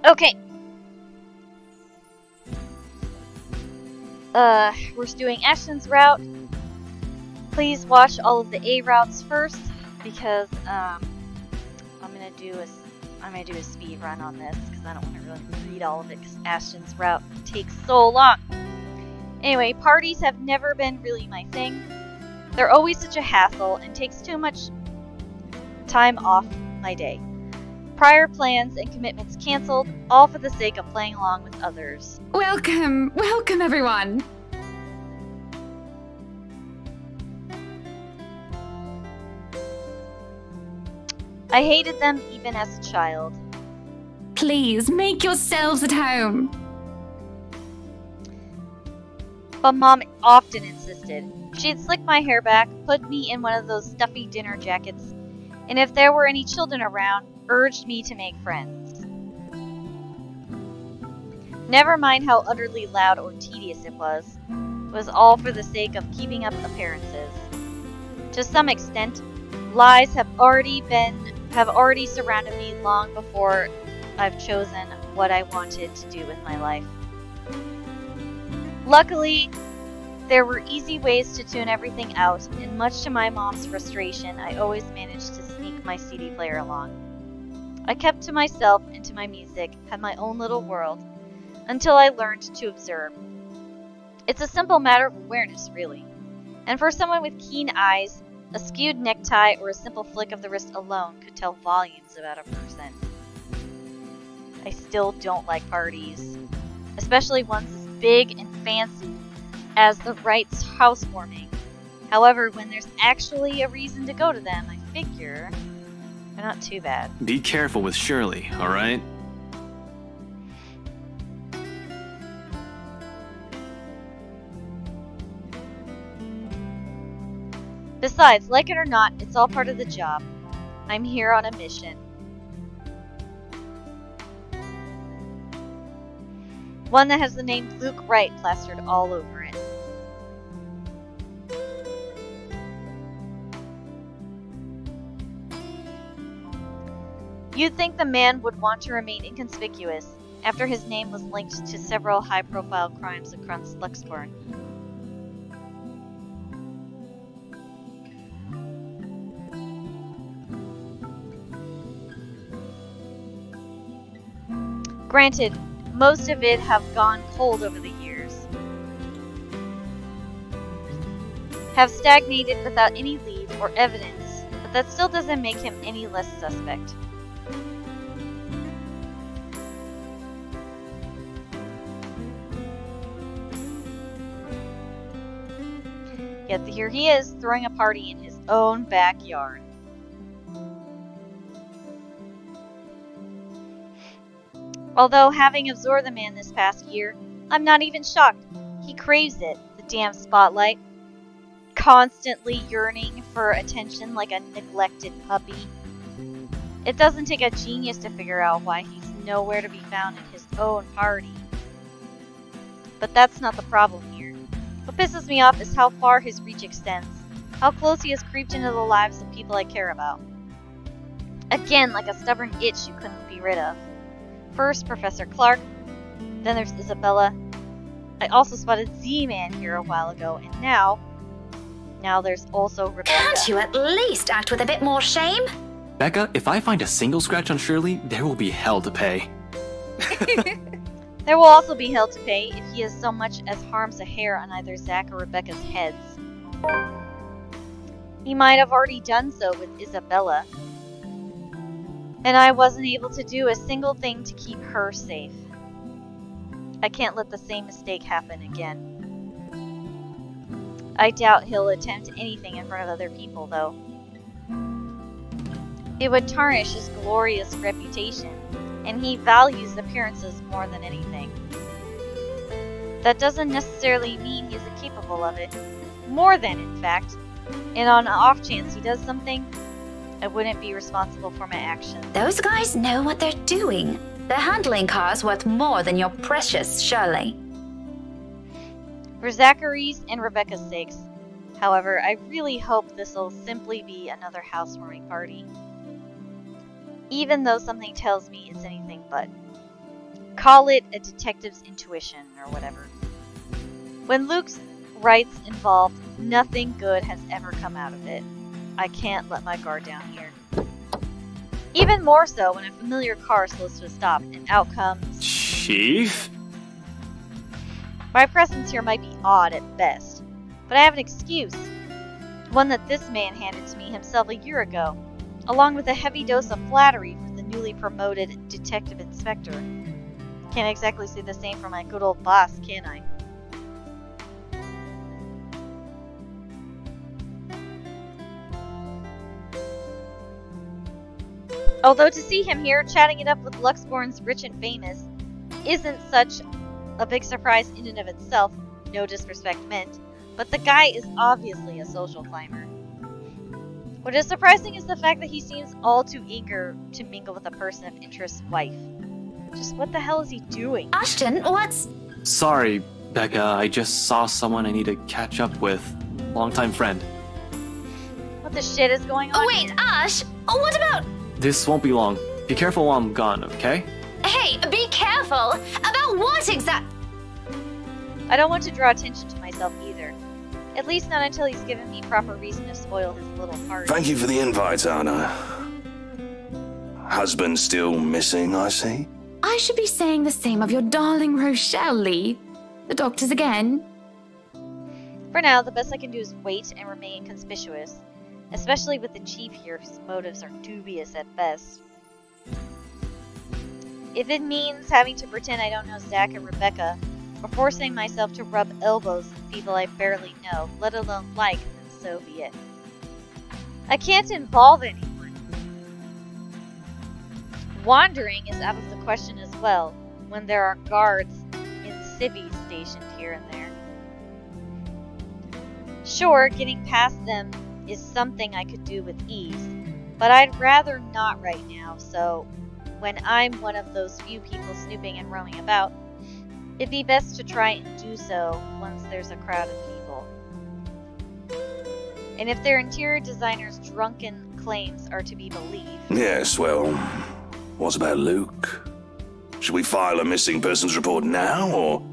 Okay. We're doing Ashton's route. Please watch all of the A routes first, because I'm gonna do a speed run on this because I don't want to really read all of it because Ashton's route takes so long. Anyway, parties have never been really my thing. They're always such a hassle and takes too much time off my day. Prior plans and commitments canceled, all for the sake of playing along with others. Welcome everyone. I hated them even as a child. Please, make yourselves at home. But Mom often insisted. She'd slick my hair back, put me in one of those stuffy dinner jackets, and if there were any children around, urged me to make friends. Never mind how utterly loud or tedious it was all for the sake of keeping up appearances. To some extent, lies have already surrounded me long before I've chosen what I wanted to do with my life. Luckily, there were easy ways to tune everything out, and much to my mom's frustration, I always managed to sneak my CD player along. I kept to myself and to my music, had my own little world, until I learned to observe. It's a simple matter of awareness, really. And for someone with keen eyes, a skewed necktie or a simple flick of the wrist alone could tell volumes about a person. I still don't like parties, especially ones as big and fancy as the Wrights' housewarming. However, when there's actually a reason to go to them, I figure they're not too bad. Be careful with Shirley, alright? Besides, like it or not, it's all part of the job. I'm here on a mission. One that has the name Luke Wright plastered all over it. You'd think the man would want to remain inconspicuous after his name was linked to several high-profile crimes across Luxburn. Granted, most of it have gone cold over the years. Have stagnated without any lead or evidence, but that still doesn't make him any less suspect. Yet here he is, throwing a party in his own backyard. Although, having absorbed the man this past year, I'm not even shocked. He craves it, the damn spotlight. Constantly yearning for attention like a neglected puppy. It doesn't take a genius to figure out why he's nowhere to be found in his own party. But that's not the problem here. What pisses me off is how far his reach extends. How close he has creeped into the lives of people I care about. Again, like a stubborn itch you couldn't be rid of. First, Professor Clark, then there's Isabella. I also spotted Z-Man here a while ago, and now there's also Rebecca. Can't you at least act with a bit more shame? Becca, if I find a single scratch on Shirley, there will be hell to pay. There will also be hell to pay if he as so much as harms a hair on either Zach or Rebecca's heads. He might have already done so with Isabella. And I wasn't able to do a single thing to keep her safe. I can't let the same mistake happen again. I doubt he'll attempt anything in front of other people, though. It would tarnish his glorious reputation, and he values appearances more than anything. That doesn't necessarily mean he's incapable of it. More than, in fact. And on an off chance he does something, I wouldn't be responsible for my actions. Those guys know what they're doing. They're handling cars worth more than your precious Shirley. For Zachary's and Rebecca's sakes, however, I really hope this'll simply be another housewarming party. Even though something tells me it's anything but. Call it a detective's intuition or whatever. When Luke's rights involved, nothing good has ever come out of it. I can't let my guard down here. Even more so when a familiar car slows to a stop and out comes... Chief? My presence here might be odd at best, but I have an excuse. One that this man handed to me himself a year ago, along with a heavy dose of flattery for the newly promoted detective inspector. Can't exactly say the same for my good old boss, can I? Although to see him here chatting it up with Luxborn's rich and famous isn't such a big surprise in and of itself, no disrespect meant, but the guy is obviously a social climber. What is surprising is the fact that he seems all too eager to mingle with a person of interest's wife. Just what the hell is he doing? Ashton, what's... Sorry, Becca, I just saw someone I need to catch up with. Longtime friend. What the shit is going on? Oh, wait, Ash! What about... This won't be long. Be careful while I'm gone, okay? Hey, be careful! About what exact... I don't want to draw attention to myself either. At least not until he's given me proper reason to spoil his little party. Thank you for the invite, Anna. Husband still missing, I see? I should be saying the same of your darling Rochelle, Lee. The doctors again. For now, the best I can do is wait and remain conspicuous. Especially with the chief here, whose motives are dubious at best. If it means having to pretend I don't know Zach and Rebecca, or forcing myself to rub elbows with people I barely know, let alone like, then so be it. I can't involve anyone. Wandering is out of the question as well, when there are guards in civvies stationed here and there. Sure, getting past them is something I could do with ease, but I'd rather not right now, so when I'm one of those few people snooping and roaming about, it'd be best to try and do so once there's a crowd of people. And if their interior designer's drunken claims are to be believed... Yes, well, what about Luke? Should we file a missing persons report now, or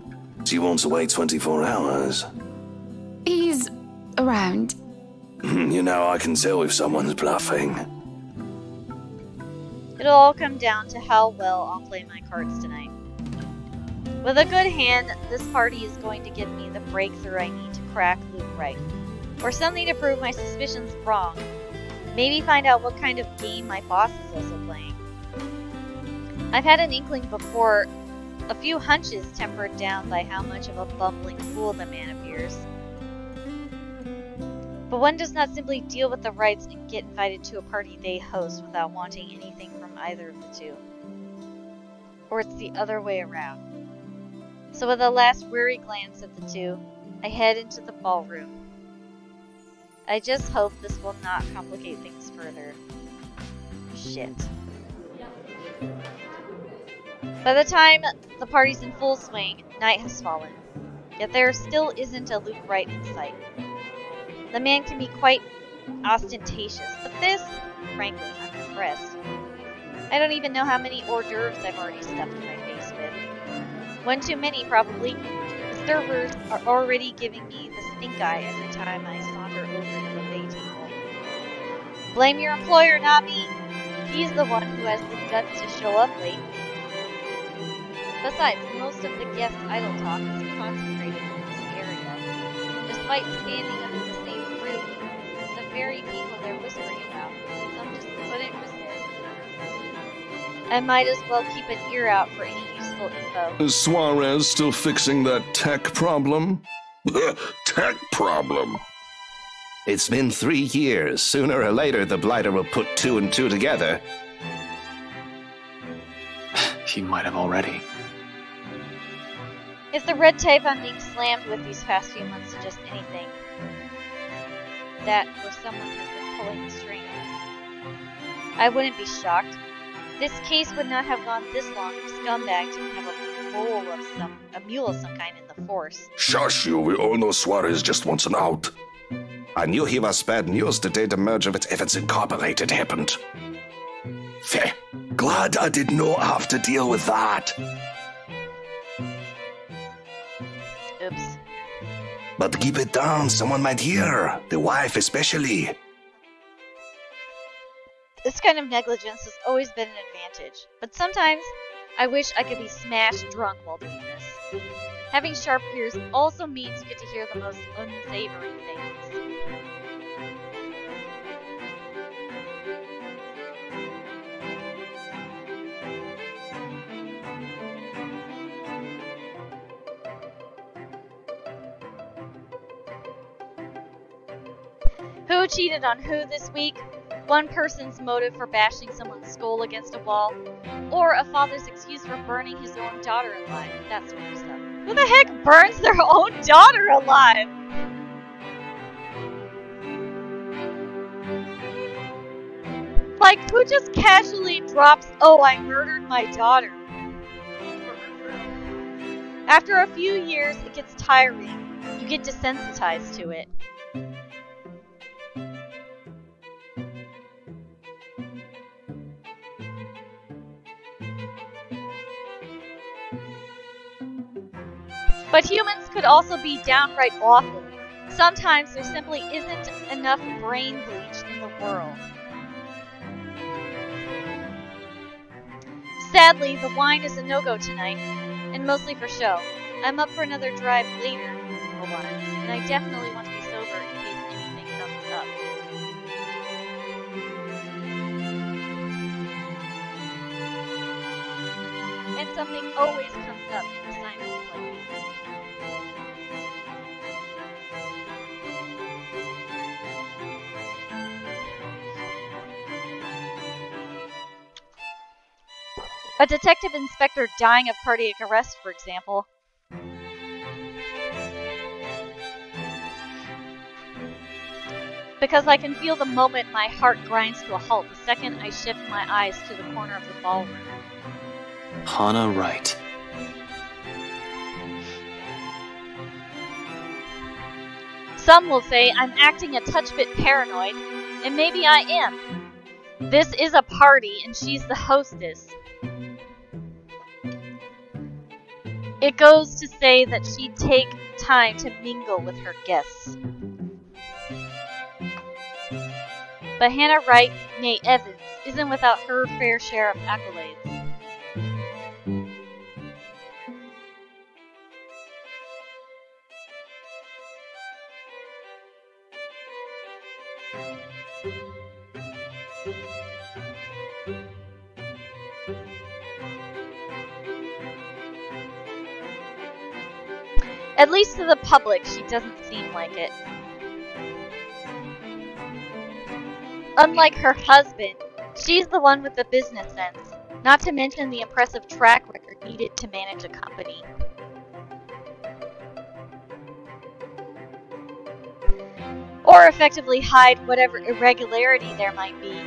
do you want to wait 24 hours? He's around. You know, I can tell if someone's bluffing. It'll all come down to how well I'll play my cards tonight. With a good hand, this party is going to give me the breakthrough I need to crack Luke right. Or something to prove my suspicions wrong. Maybe find out what kind of game my boss is also playing. I've had an inkling before, a few hunches tempered down by how much of a bumbling fool the man appears. But one does not simply deal with the rights and get invited to a party they host without wanting anything from either of the two. Or it's the other way around. So with a last weary glance at the two, I head into the ballroom. I just hope this will not complicate things further. Shit. By the time the party's in full swing, night has fallen. Yet there still isn't a Luke Wright in sight. The man can be quite ostentatious, but this, frankly, I'm impressed. I don't even know how many hors d'oeuvres I've already stuffed my face with. One too many, probably. The servers are already giving me the stink eye every time I saunter over to the buffet table. Blame your employer, not me. He's the one who has the guts to show up late. Besides, most of the guests' idle talk is concentrated in this area. Despite standing under the same roof, the very people they're whispering about, some just couldn't resist. I might as well keep an ear out for any useful info. Is Suarez still fixing that tech problem? Tech problem? It's been 3 years. Sooner or later, the Blighter will put 2 and 2 together. He might have already. If the red tape I'm being slammed with these past few months is just anything, that or someone has been pulling the strings, I wouldn't be shocked. This case would not have gone this long if scumbags didn't have a mule of some kind in the force. Shush you, we all know Suarez just wants an out. I knew he was bad news the day the merger with Evans Incorporated happened. Glad I did not have to deal with that. Oops. But keep it down, someone might hear. The wife especially. This kind of negligence has always been an advantage, but sometimes I wish I could be smashed drunk while doing this. Having sharp ears also means you get to hear the most unsavory things. Who cheated on who this week? One person's motive for bashing someone's skull against a wall, or a father's excuse for burning his own daughter alive, that sort of stuff. Who the heck burns their own daughter alive? Like, who just casually drops, "Oh, I murdered my daughter"? After a few years, it gets tiring. You get desensitized to it. But humans could also be downright awful. Sometimes there simply isn't enough brain bleach in the world. Sadly, the wine is a no-go tonight, and mostly for show. I'm up for another drive later, for one, and I definitely want to be sober in case anything comes up. And something always comes up in assignments like these. A detective inspector dying of cardiac arrest, for example. Because I can feel the moment my heart grinds to a halt the second I shift my eyes to the corner of the ballroom. Hana Wright. Some will say I'm acting a touch bit paranoid, and maybe I am. This is a party, and she's the hostess. It goes to say that she'd take time to mingle with her guests. But Hannah Wright, née Evans, isn't without her fair share of accolades. At least to the public, she doesn't seem like it. Unlike her husband, she's the one with the business sense, not to mention the impressive track record needed to manage a company. Or effectively hide whatever irregularity there might be.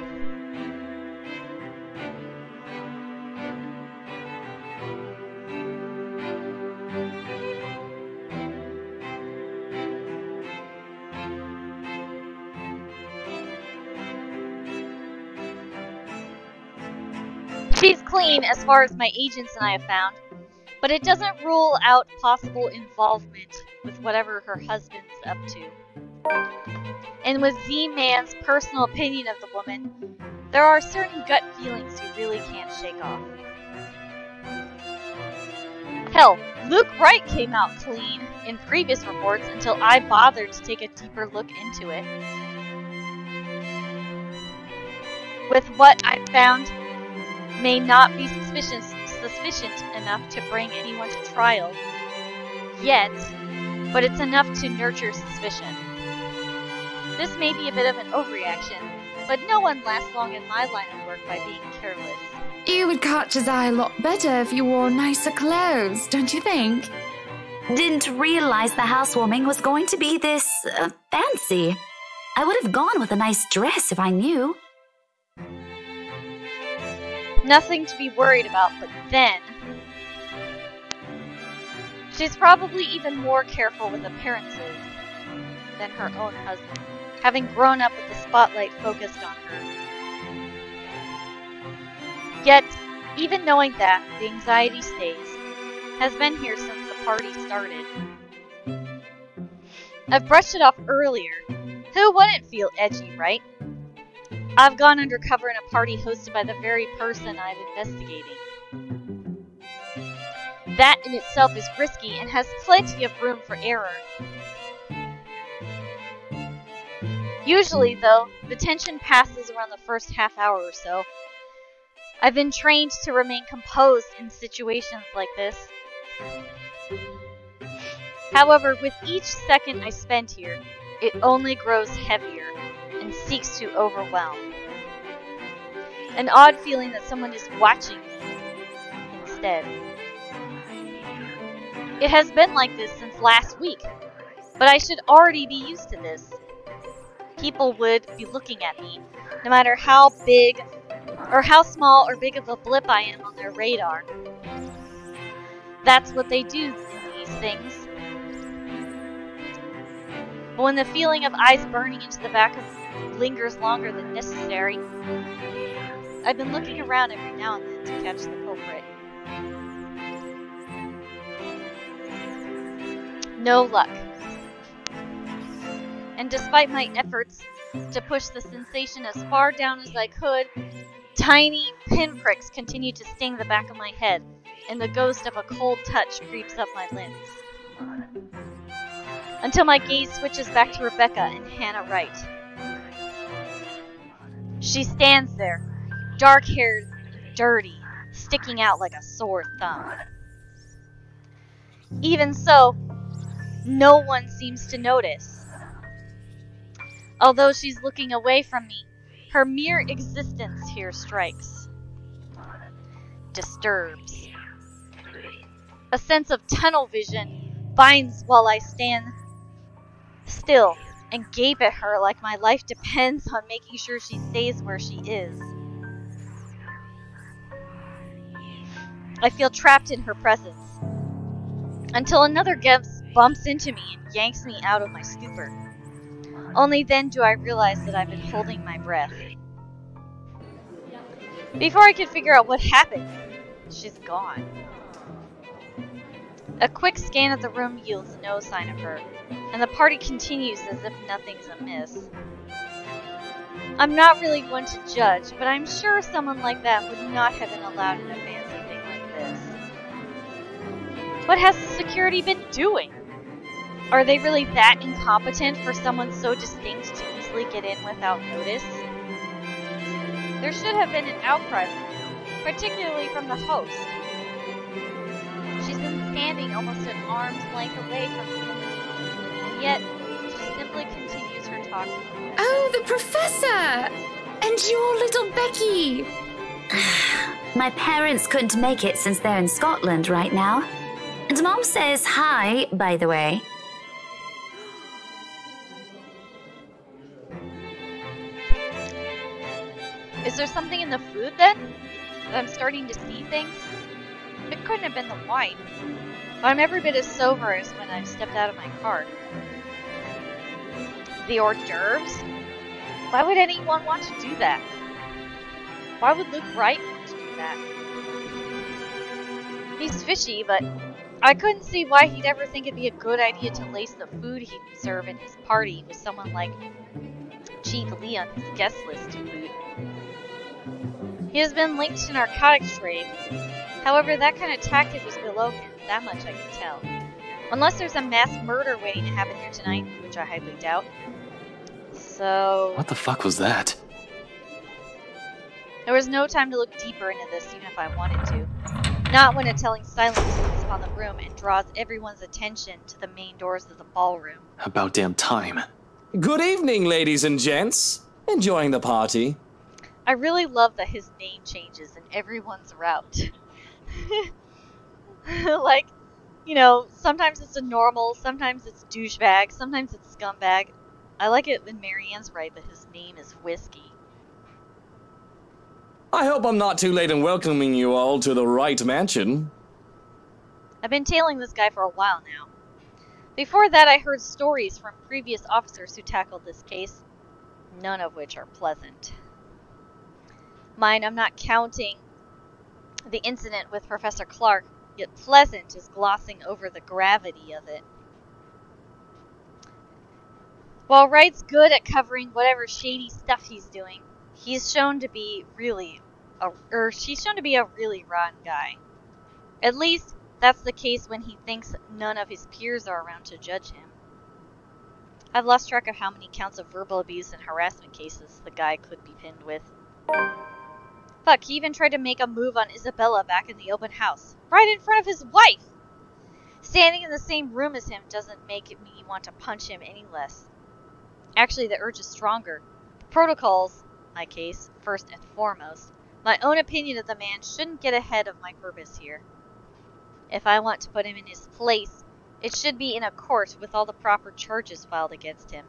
She's clean as far as my agents and I have found, but it doesn't rule out possible involvement with whatever her husband's up to. And with Z-Man's personal opinion of the woman, there are certain gut feelings you really can't shake off. Hell, Luke Wright came out clean in previous reports until I bothered to take a deeper look into it. With what I found may not be sufficient enough to bring anyone to trial yet, but it's enough to nurture suspicion. This may be a bit of an overreaction, but no one lasts long in my line of work by being careless. You would catch his eye a lot better if you wore nicer clothes, don't you think? Didn't realize the housewarming was going to be this fancy. I would have gone with a nice dress if I knew. Nothing to be worried about, but then she's probably even more careful with appearances than her own husband, having grown up with the spotlight focused on her. Yet, even knowing that, the anxiety stays. has been here since the party started. I've brushed it off earlier. Who wouldn't feel edgy, right? I've gone undercover in a party hosted by the very person I'm investigating. That in itself is risky and has plenty of room for error. Usually, though, the tension passes around the first half hour or so. I've been trained to remain composed in situations like this. However, with each second I spend here, it only grows heavier and seeks to overwhelm. An odd feeling that someone is watching me instead. It has been like this since last week, but I should already be used to this. People would be looking at me, no matter how big or how small or big of a blip I am on their radar. That's what they do in these things. But when the feeling of eyes burning into the back of lingers longer than necessary, I've been looking around every now and then to catch the culprit. No luck. And despite my efforts to push the sensation as far down as I could, tiny pinpricks continue to sting the back of my head, and the ghost of a cold touch creeps up my limbs. Until my gaze switches back to Rebecca and Hannah Wright. She stands there, dark-haired and dirty, sticking out like a sore thumb. Even so, no one seems to notice. Although she's looking away from me, her mere existence here strikes. Disturbs. A sense of tunnel vision binds while I stand still and gape at her like my life depends on making sure she stays where she is. I feel trapped in her presence, until another guest bumps into me and yanks me out of my stupor. Only then do I realize that I've been holding my breath. Before I could figure out what happened, she's gone. A quick scan of the room yields no sign of her, and the party continues as if nothing's amiss. I'm not really one to judge, but I'm sure someone like that would not have been allowed in a fancy thing like this. What has the security been doing? Are they really that incompetent for someone so distinct to easily get in without notice? There should have been an outcry, particularly from the host. She's been standing almost an arm's length away from me, and yet she simply continues her talk. Oh, the professor! And your little Becky! My parents couldn't make it since they're in Scotland right now. And Mom says hi, by the way. Is there something in the food then? That I'm starting to see things? It couldn't have been the wine. But I'm every bit as sober as when I stepped out of my car. The hors d'oeuvres? Why would anyone want to do that? Why would Luke Wright want to do that? He's fishy, but I couldn't see why he'd ever think it'd be a good idea to lace the food he'd serve in his party with someone like Chief Lee on his guest list to boot. He has been linked to narcotics trade. However, that kind of tactic was below him, that much I can tell. Unless there's a mass murder waiting to happen here tonight, which I highly doubt. So... What the fuck was that? There was no time to look deeper into this, even if I wanted to. Not when a telling silence comes upon the room and draws everyone's attention to the main doors of the ballroom. About damn time. Good evening, ladies and gents. Enjoying the party? I really love that his name changes in everyone's route. Like, you know, sometimes it's a normal, sometimes it's douchebag, sometimes it's scumbag. I like it when Marianne's right that his name is Whiskey. I hope I'm not too late in welcoming you all to the Wright Mansion. I've been tailing this guy for a while now. Before that, I heard stories from previous officers who tackled this case, none of which are pleasant. Mind, I'm not counting the incident with Professor Clark, yet pleasant is glossing over the gravity of it. While Wright's good at covering whatever shady stuff he's doing, she's shown to be a really rotten guy. At least, that's the case when he thinks none of his peers are around to judge him. I've lost track of how many counts of verbal abuse and harassment cases the guy could be pinned with. Fuck, he even tried to make a move on Isabella back in the open house, right in front of his wife! Standing in the same room as him doesn't make me want to punch him any less. Actually, the urge is stronger. The protocols, my case, first and foremost. My own opinion of the man shouldn't get ahead of my purpose here. If I want to put him in his place, it should be in a court with all the proper charges filed against him.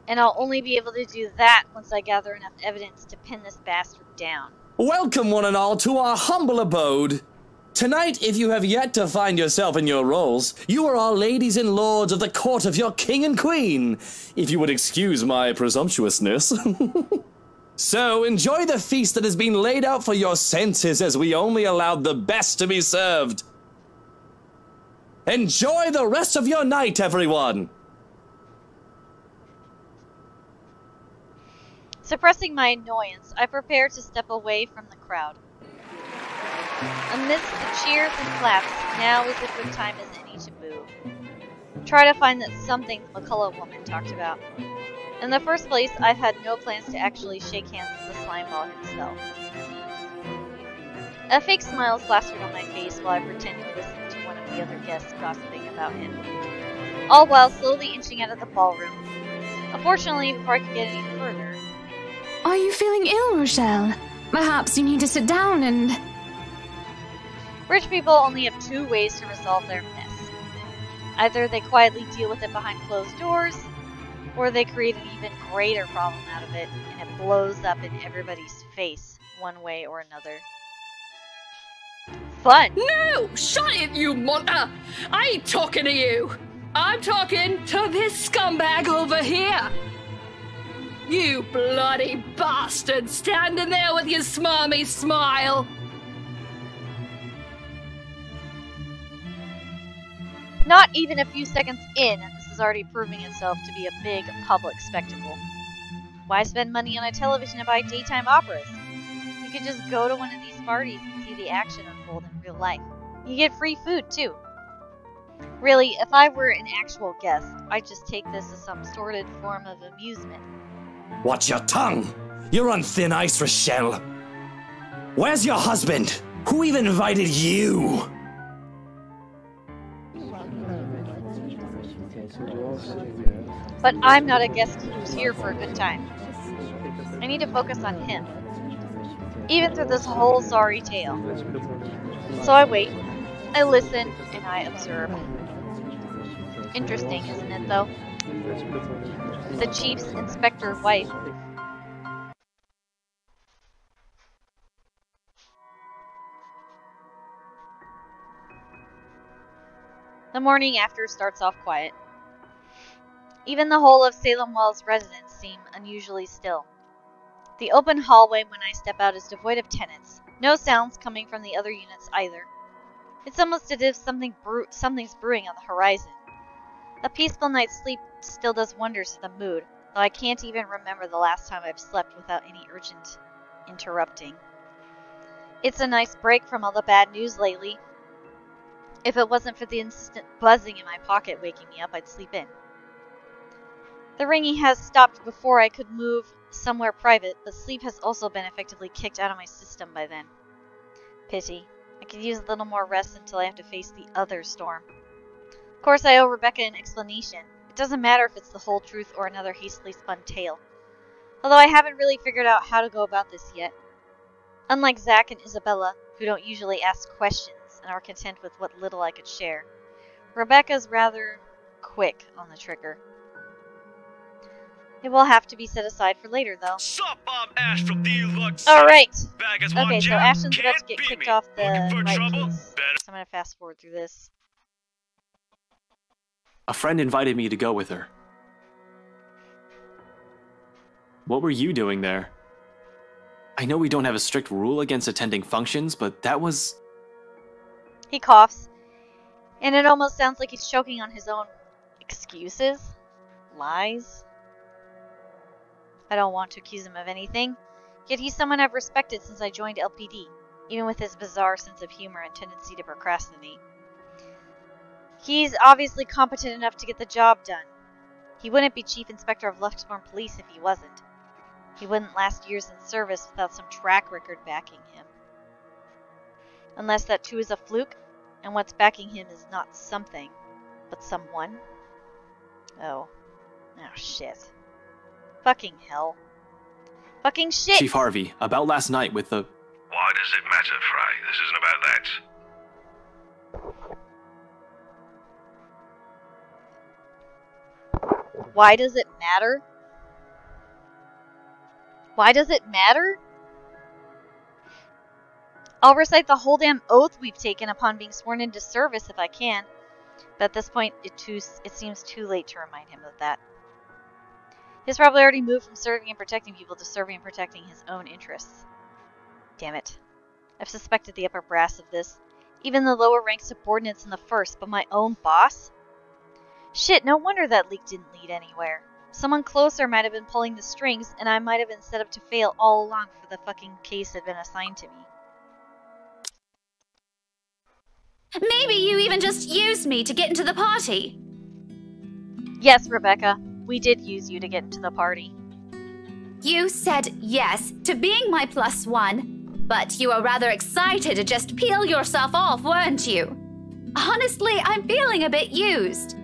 And I'll only be able to do that once I gather enough evidence to pin this bastard down. Welcome, one and all, to our humble abode. Tonight, if you have yet to find yourself in your roles, you are all ladies and lords of the court of your king and queen, if you would excuse my presumptuousness. So, enjoy the feast that has been laid out for your senses, as we only allowed the best to be served. Enjoy the rest of your night, everyone! Suppressing my annoyance, I prepare to step away from the crowd. Amidst the cheers and claps, now is a good time as any to boo. Try to find that something the McCullough woman talked about. In the first place, I've had no plans to actually shake hands with the slimeball himself. A fake smile plastered on my face while I pretend to listen to one of the other guests gossiping about him, all while slowly inching out of the ballroom. Unfortunately, before I could get any further... Are you feeling ill, Rochelle? Perhaps you need to sit down and... Rich people only have two ways to resolve their mess. Either they quietly deal with it behind closed doors, or they create an even greater problem out of it, and it blows up in everybody's face, one way or another. Fun! No! Shut it, you monster! I ain't talking to you! I'm talking to this scumbag over here! You bloody bastard standing there with your smarmy smile! Not even a few seconds in, and this is already proving itself to be a big public spectacle. Why spend money on a television to buy daytime operas? You could just go to one of these parties and see the action unfold in real life. You get free food, too. Really, if I were an actual guest, I'd just take this as some sordid form of amusement. Watch your tongue! You're on thin ice, Rochelle. Where's your husband? Who even invited you? But I'm not a guest who's here for a good time. I need to focus on him, even through this whole sorry tale. So I wait, I listen, and I observe. Interesting, isn't it, though? The chief's inspector wife. The morning after starts off quiet. Even the whole of Salem Well's residents seem unusually still. The open hallway when I step out is devoid of tenants. No sounds coming from the other units either. It's almost as if something's brewing on the horizon. A peaceful night's sleep still does wonders to the mood, though I can't even remember the last time I've slept without any urgent interrupting. It's a nice break from all the bad news lately. If it wasn't for the insistent buzzing in my pocket waking me up, I'd sleep in. The ringing has stopped before I could move somewhere private, but sleep has also been effectively kicked out of my system by then. Pity. I could use a little more rest until I have to face the other storm. Of course, I owe Rebecca an explanation. It doesn't matter if it's the whole truth or another hastily spun tale. Although I haven't really figured out how to go about this yet. Unlike Zach and Isabella, who don't usually ask questions and are content with what little I could share, Rebecca's rather quick on the trigger. It will have to be set aside for later, though. Sup, I'm Ash from Deluxe. Alright! Okay, so Ashton's about to get kicked off the right case. So I'm gonna fast forward through this. A friend invited me to go with her. What were you doing there? I know we don't have a strict rule against attending functions, but that was He coughs, and it almost sounds like he's choking on his own excuses, lies. I don't want to accuse him of anything, yet he's someone I've respected since I joined LPD, even with his bizarre sense of humor and tendency to procrastinate. He's obviously competent enough to get the job done. He wouldn't be Chief Inspector of Luxmore Police if he wasn't. He wouldn't last years in service without some track record backing him. Unless that too is a fluke, and what's backing him is not something, but someone. Oh shit. Fucking hell. Fucking shit! Chief Harvey, about last night with the... Why does it matter, Frey? This isn't about that. Why does it matter? Why does it matter? I'll recite the whole damn oath we've taken upon being sworn into service if I can, but at this point it seems too late to remind him of that. He's probably already moved from serving and protecting people to serving and protecting his own interests. Damn it. I've suspected the upper brass of this, even the lower ranked subordinates in the first, but my own boss? Shit, no wonder that leak didn't lead anywhere. Someone closer might have been pulling the strings, and I might have been set up to fail all along for the fucking case had been assigned to me. Maybe you even just used me to get into the party. Yes, Rebecca. We did use you to get into the party. You said yes to being my +1, but you were rather excited to just peel yourself off, weren't you? Honestly, I'm feeling a bit used.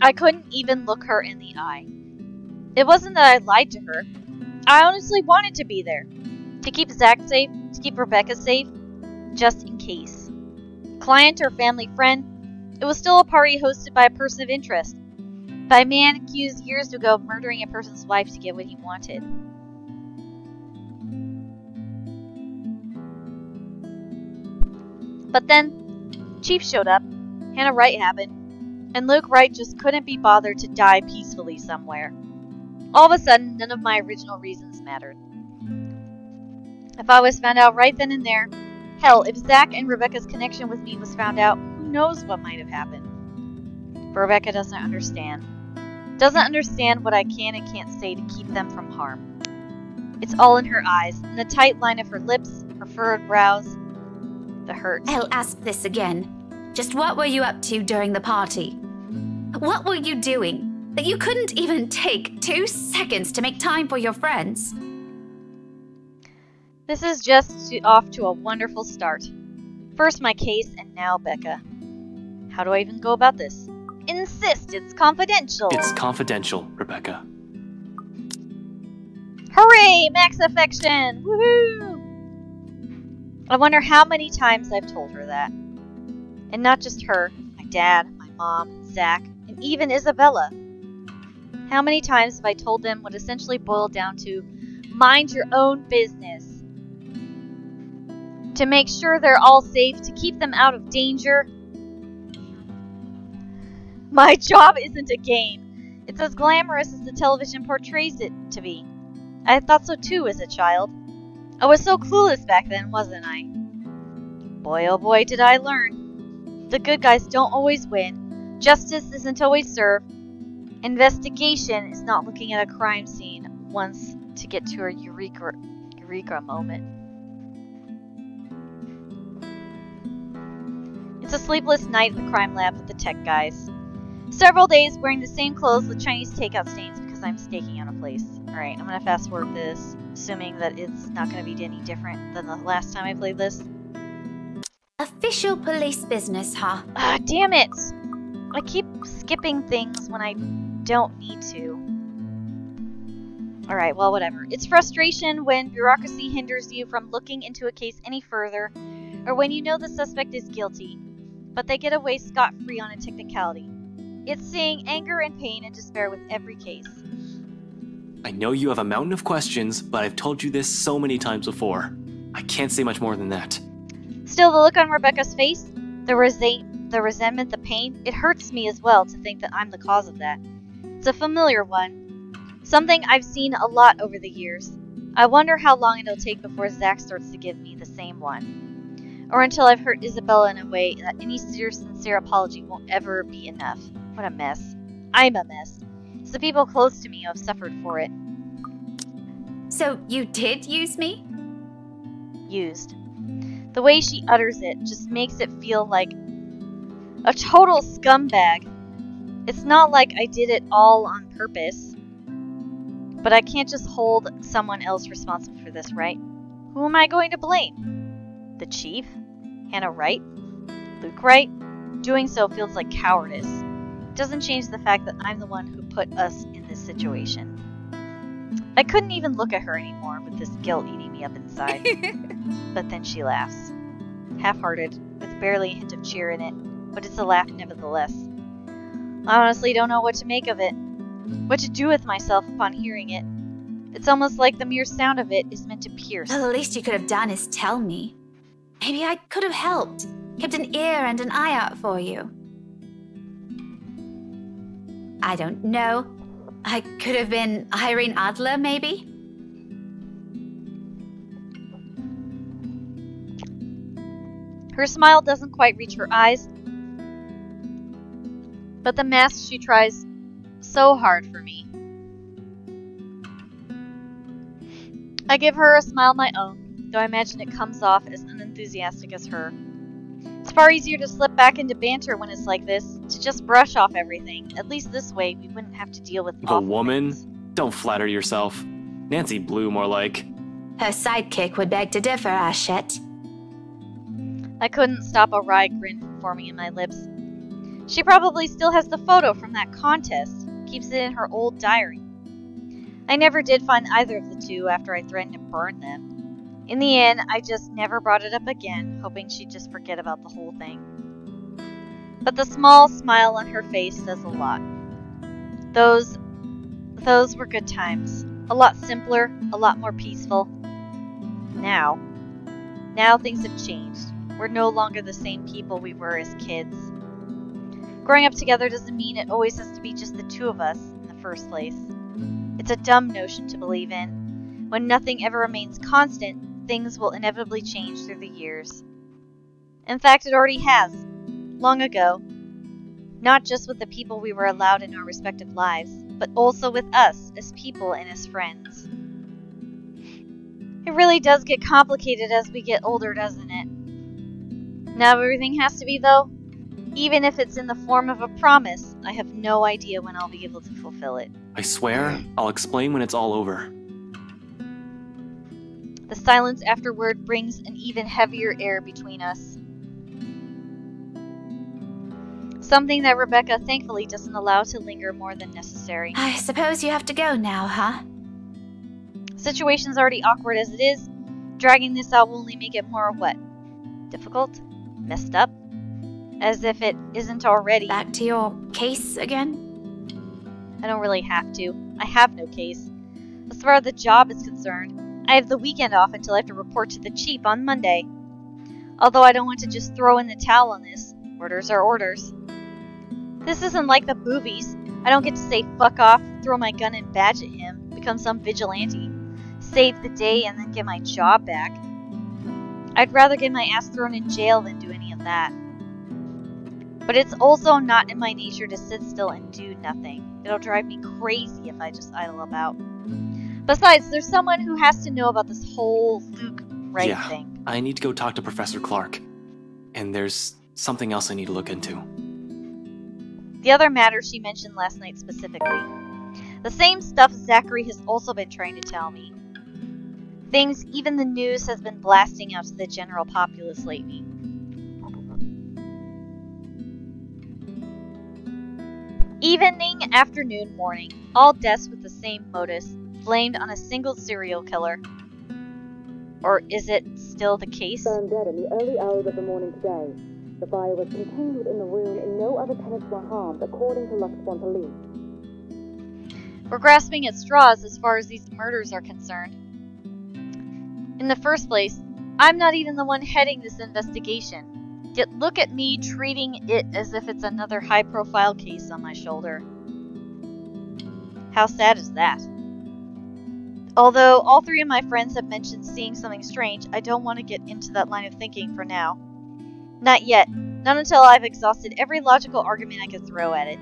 I couldn't even look her in the eye. It wasn't that I lied to her. I honestly wanted to be there. To keep Zach safe, to keep Rebecca safe, just in case. Client or family friend, it was still a party hosted by a person of interest. By a man accused years ago of murdering a person's wife to get what he wanted. But then, Chief showed up, Hannah Wright happened, and Luke Wright just couldn't be bothered to die peacefully somewhere. All of a sudden, none of my original reasons mattered. If I was found out right then and there, hell, if Zach and Rebecca's connection with me was found out, who knows what might have happened. But Rebecca doesn't understand. Doesn't understand what I can and can't say to keep them from harm. It's all in her eyes, in the tight line of her lips, her furrowed brows, the hurt. I'll ask this again. Just what were you up to during the party? What were you doing that you couldn't even take 2 seconds to make time for your friends? This is just off to a wonderful start. First my case, and now Becca. How do I even go about this? Insist it's confidential! It's confidential, Rebecca. Hooray! Max affection! Woohoo! I wonder how many times I've told her that. And not just her, my dad, my mom, Zach, and even Isabella. How many times have I told them what essentially boiled down to mind your own business? To make sure they're all safe, to keep them out of danger. My job isn't a game. It's as glamorous as the television portrays it to be. I thought so too as a child. I was so clueless back then, wasn't I? Boy oh boy did I learn. The good guys don't always win. Justice isn't always served. Investigation is not looking at a crime scene once to get to a eureka moment. It's a sleepless night at the crime lab with the tech guys. Several days wearing the same clothes with Chinese takeout stains because I'm staking out a place. Alright, I'm gonna fast forward this, assuming that it's not gonna be any different than the last time I played this. Official police business, huh? Ah, damn it! I keep skipping things when I don't need to. Alright, well, whatever. It's frustration when bureaucracy hinders you from looking into a case any further, or when you know the suspect is guilty, but they get away scot-free on a technicality. It's seeing anger and pain and despair with every case. I know you have a mountain of questions, but I've told you this so many times before. I can't say much more than that. Still, the look on Rebecca's face, the resentment, the pain, it hurts me as well to think that I'm the cause of that. It's a familiar one. Something I've seen a lot over the years. I wonder how long it'll take before Zach starts to give me the same one. Or until I've hurt Isabella in a way that any sincere apology won't ever be enough. What a mess. I'm a mess. It's the people close to me who have suffered for it. So you did use me? Used. The way she utters it just makes it feel like a total scumbag. It's not like I did it all on purpose. But I can't just hold someone else responsible for this, right? Who am I going to blame? The chief? Hannah Wright? Luke Wright? Doing so feels like cowardice. It doesn't change the fact that I'm the one who put us in this situation. I couldn't even look at her anymore with this guilt eating me up inside. But then she laughs. Half-hearted, with barely a hint of cheer in it, but it's a laugh nevertheless. I honestly don't know what to make of it. What to do with myself upon hearing it. It's almost like the mere sound of it is meant to pierce. Well, the least you could have done is tell me. Maybe I could have helped. Kept an ear and an eye out for you. I don't know. I could have been Irene Adler, maybe? Her smile doesn't quite reach her eyes, but the mask she tries so hard for me. I give her a smile of my own, though I imagine it comes off as unenthusiastic as her. It's far easier to slip back into banter when it's like this, to just brush off everything. At least this way, we wouldn't have to deal with The woman? Things. Don't flatter yourself. Nancy Blue, more like. Her sidekick would beg to differ, Ashette. I couldn't stop a wry grin from forming in my lips. She probably still has the photo from that contest, keeps it in her old diary. I never did find either of the two after I threatened to burn them. In the end, I just never brought it up again, hoping she'd just forget about the whole thing. But the small smile on her face says a lot. Those were good times. A lot simpler, a lot more peaceful. Now things have changed. We're no longer the same people we were as kids. Growing up together doesn't mean it always has to be just the two of us in the first place. It's a dumb notion to believe in. When nothing ever remains constant, things will inevitably change through the years. In fact, it already has. Long ago. Not just with the people we were allowed in our respective lives, but also with us as people and as friends. It really does get complicated as we get older, doesn't it? Now everything has to be, though. Even if it's in the form of a promise, I have no idea when I'll be able to fulfill it. I swear, I'll explain when it's all over. The silence afterward brings an even heavier air between us. Something that Rebecca thankfully doesn't allow to linger more than necessary. I suppose you have to go now, huh? The situation's already awkward as it is. Dragging this out will only make it more what? Difficult? Messed up? As if it isn't already. Back to your case again? I don't really have to. I have no case. As far as the job is concerned, I have the weekend off until I have to report to the chief on Monday. Although I don't want to just throw in the towel on this. Orders are orders. This isn't like the movies. I don't get to say fuck off, throw my gun and badge at him, become some vigilante, save the day and then get my job back. I'd rather get my ass thrown in jail than do any of that. But it's also not in my nature to sit still and do nothing. It'll drive me crazy if I just idle about. Besides, there's someone who has to know about this whole Luke Wright thing. I need to go talk to Professor Clark. And there's something else I need to look into. The other matter she mentioned last night specifically. The same stuff Zachary has also been trying to tell me. Things even the news has been blasting out to the general populace lately. Evening, afternoon, morning, all deaths with the same modus, blamed on a single serial killer. Or is it still the case? Found dead in the early hours of the morning today. The fire was contained within the room and no other tenants were harmed, according to Luxborn police. We're grasping at straws as far as these murders are concerned. In the first place, I'm not even the one heading this investigation. Yet look at me treating it as if it's another high-profile case on my shoulder. How sad is that? Although all three of my friends have mentioned seeing something strange, I don't want to get into that line of thinking for now. Not yet. Not until I've exhausted every logical argument I could throw at it.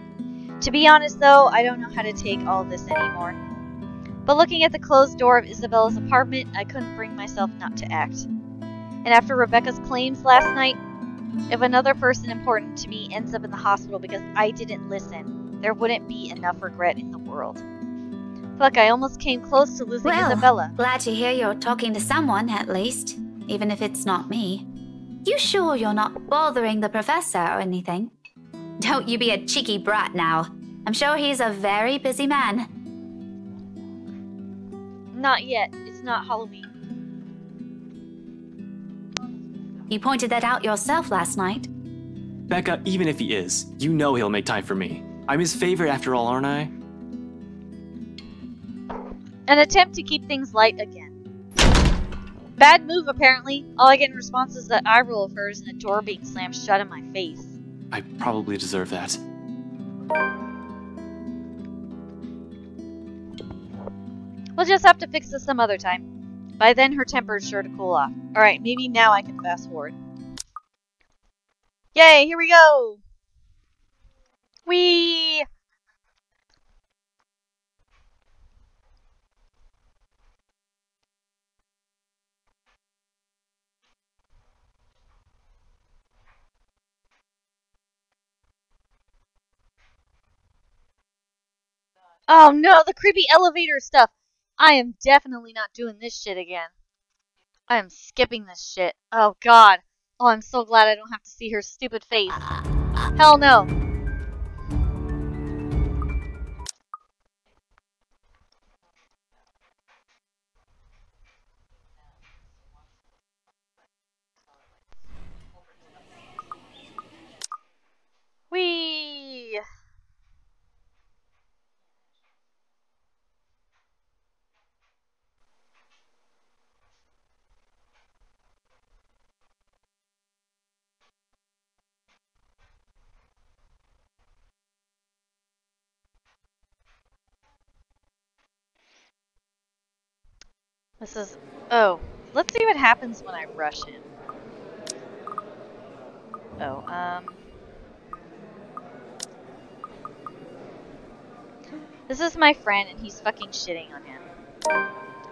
To be honest, though, I don't know how to take all of this anymore. But looking at the closed door of Isabella's apartment, I couldn't bring myself not to act. And after Rebecca's claims last night, if another person important to me ends up in the hospital because I didn't listen, there wouldn't be enough regret in the world. Fuck, I almost came close to losing Isabella. Glad to hear you're talking to someone, at least. Even if it's not me. You sure you're not bothering the professor or anything? Don't you be a cheeky brat now. I'm sure he's a very busy man. Not yet. It's not Halloween. You pointed that out yourself last night. Becca, even if he is, you know he'll make time for me. I'm his favorite after all, aren't I? An attempt to keep things light again. Bad move, apparently. All I get in response is that eye roll of hers and a door being slammed shut in my face. I probably deserve that. We'll just have to fix this some other time. By then, her temper is sure to cool off. Alright, maybe now I can fast forward. Yay, here we go! Whee! Oh no, the creepy elevator stuff! I am definitely not doing this shit again. I am skipping this shit. Oh god. Oh, I'm so glad I don't have to see her stupid face. Hell no. Whee! This is... Oh. Let's see what happens when I rush him. Oh, This is my friend, and he's fucking shitting on him.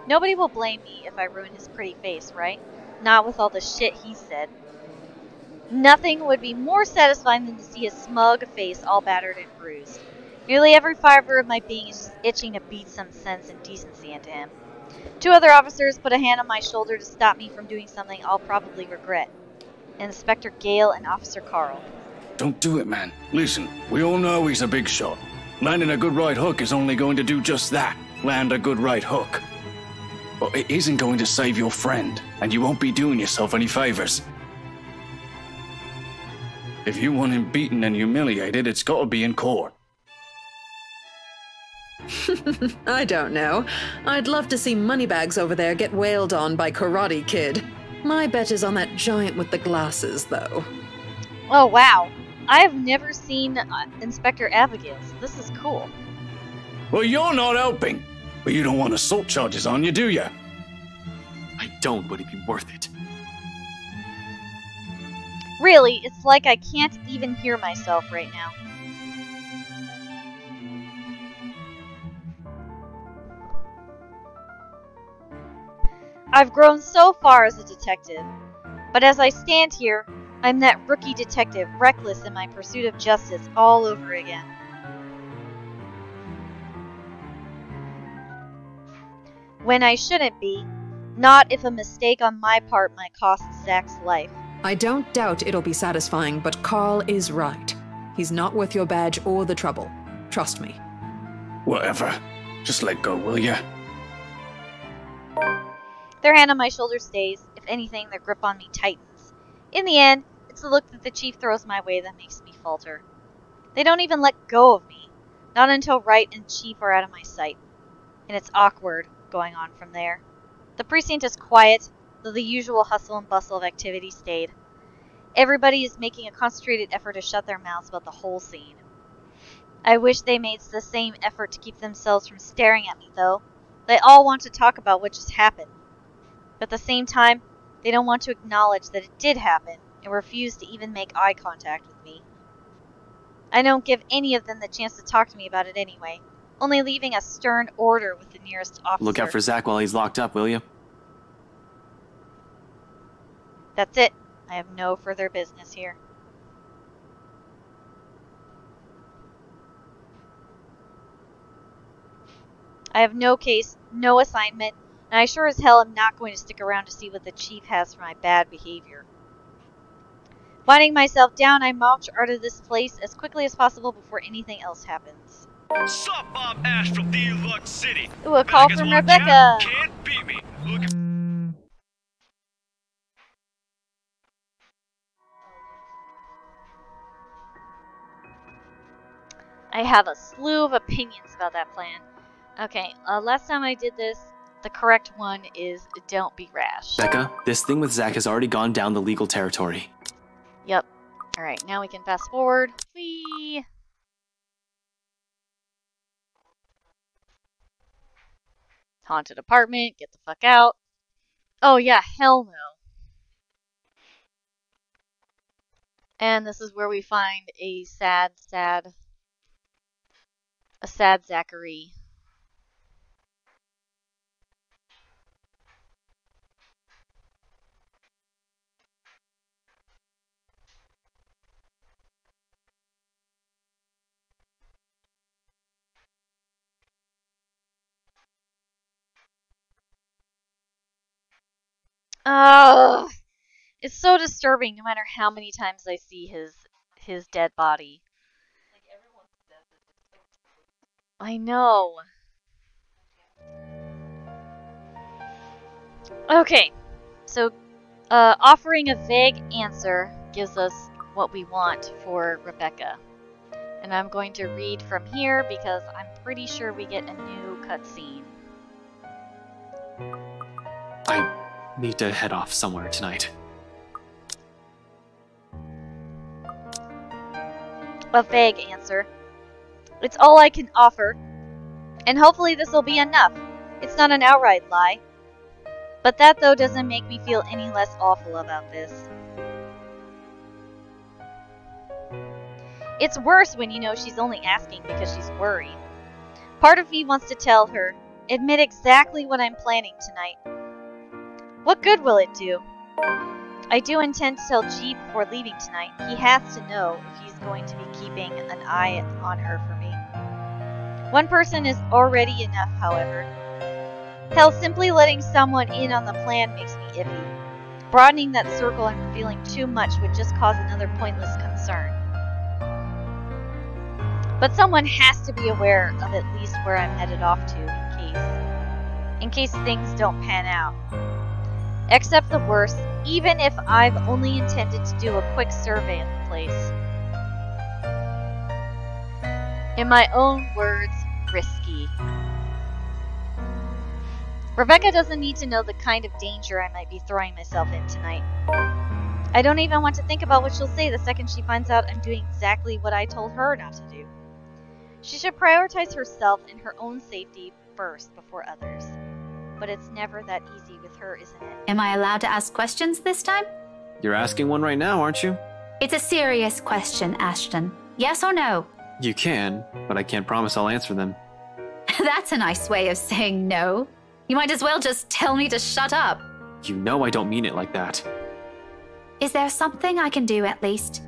Nobody will blame me if I ruin his pretty face, right? Not with all the shit he said. Nothing would be more satisfying than to see his smug face all battered and bruised. Nearly every fiber of my being is just itching to beat some sense and decency into him. Two other officers put a hand on my shoulder to stop me from doing something I'll probably regret. Inspector Gale and Officer Carl. Don't do it, man. Listen, we all know he's a big shot. Landing a good right hook is only going to do just that. Land a good right hook. But it isn't going to save your friend, and you won't be doing yourself any favors. If you want him beaten and humiliated, it's got to be in court. I don't know. I'd love to see Moneybags over there get wailed on by Karate Kid. My bet is on that giant with the glasses, though. Oh, wow. I have never seen Inspector Abigail, so this is cool. Well, you're not helping. But you don't want assault charges on you, do you? I don't, but it'd be worth it. Really, it's like I can't even hear myself right now. I've grown so far as a detective, but as I stand here, I'm that rookie detective, reckless in my pursuit of justice all over again. When I shouldn't be, not if a mistake on my part might cost Zach's life. I don't doubt it'll be satisfying, but Carl is right. He's not worth your badge or the trouble. Trust me. Whatever. Just let go, will ya? Their hand on my shoulder stays. If anything, their grip on me tightens. In the end, it's the look that the chief throws my way that makes me falter. They don't even let go of me. Not until Wright and Chief are out of my sight. And it's awkward going on from there. The precinct is quiet, though the usual hustle and bustle of activity stayed. Everybody is making a concentrated effort to shut their mouths about the whole scene. I wish they made the same effort to keep themselves from staring at me, though. They all want to talk about what just happened. But at the same time, they don't want to acknowledge that it did happen and refuse to even make eye contact with me. I don't give any of them the chance to talk to me about it anyway, only leaving a stern order with the nearest officer. Look out for Zach while he's locked up, will you? That's it. I have no further business here. I have no case, no assignment, and I sure as hell am not going to stick around to see what the chief has for my bad behavior. Winding myself down, I march out of this place as quickly as possible before anything else happens. Sup, I'm Ash from Deluxe City. Ooh, a call from Rebecca. Can't beat me. Look. I have a slew of opinions about that plan. Okay, last time I did this, the correct one is don't be rash. Becca, this thing with Zach has already gone down the legal territory. Yep. Alright, now we can fast forward. Whee! Haunted apartment, get the fuck out. Oh yeah, hell no. And this is where we find a sad Zachary. Oh, it's so disturbing no matter how many times I see his dead body. I know. Okay, so offering a vague answer gives us what we want for Rebecca. And I'm going to read from here because I'm pretty sure we get a new cutscene. I need to head off somewhere tonight. A vague answer. It's all I can offer, and hopefully this will be enough. It's not an outright lie. But that, though, doesn't make me feel any less awful about this. It's worse when you know she's only asking because she's worried. Part of me wants to tell her, admit exactly what I'm planning tonight. What good will it do? I do intend to tell G before leaving tonight. He has to know if he's going to be keeping an eye on her for me. One person is already enough, however. Hell, simply letting someone in on the plan makes me iffy. Broadening that circle and revealing too much would just cause another pointless concern. But someone has to be aware of at least where I'm headed off to in case things don't pan out. Accept the worst, even if I've only intended to do a quick survey of the place. In my own words, risky. Rebecca doesn't need to know the kind of danger I might be throwing myself in tonight. I don't even want to think about what she'll say the second she finds out I'm doing exactly what I told her not to do. She should prioritize herself and her own safety first before others. But it's never that easy with her, isn't it? Am I allowed to ask questions this time? You're asking one right now, aren't you? It's a serious question, Ashton. Yes or no? You can, but I can't promise I'll answer them. That's a nice way of saying no. You might as well just tell me to shut up. You know I don't mean it like that. Is there something I can do at least?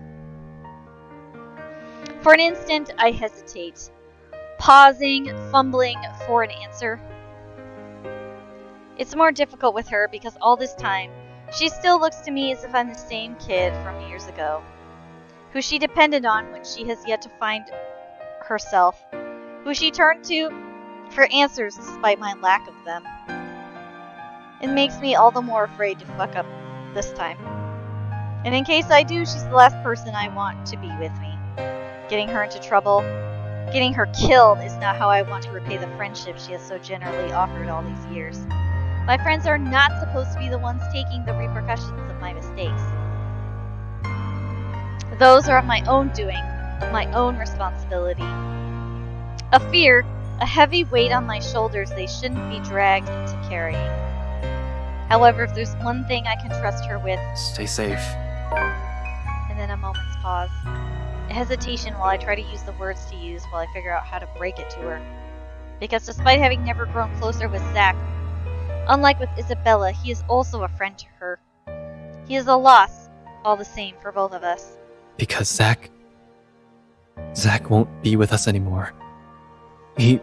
For an instant, I hesitate, pausing, fumbling for an answer. It's more difficult with her because all this time, she still looks to me as if I'm the same kid from years ago, who she depended on when she has yet to find herself, who she turned to for answers despite my lack of them. It makes me all the more afraid to fuck up this time. And in case I do, she's the last person I want to be with me. Getting her into trouble, getting her killed is not how I want to repay the friendship she has so generally offered all these years. My friends are not supposed to be the ones taking the repercussions of my mistakes. Those are of my own doing, of my own responsibility. A fear A heavy weight on my shoulders they shouldn't be dragged into carrying. However, if there's one thing I can trust her with... Stay safe. And then a moment's pause. A hesitation while I try to use the words to use while I figure out how to break it to her. Because despite having never grown closer with Zack, unlike with Isabella, he is also a friend to her. He is a loss, all the same, for both of us. Because Zack won't be with us anymore. The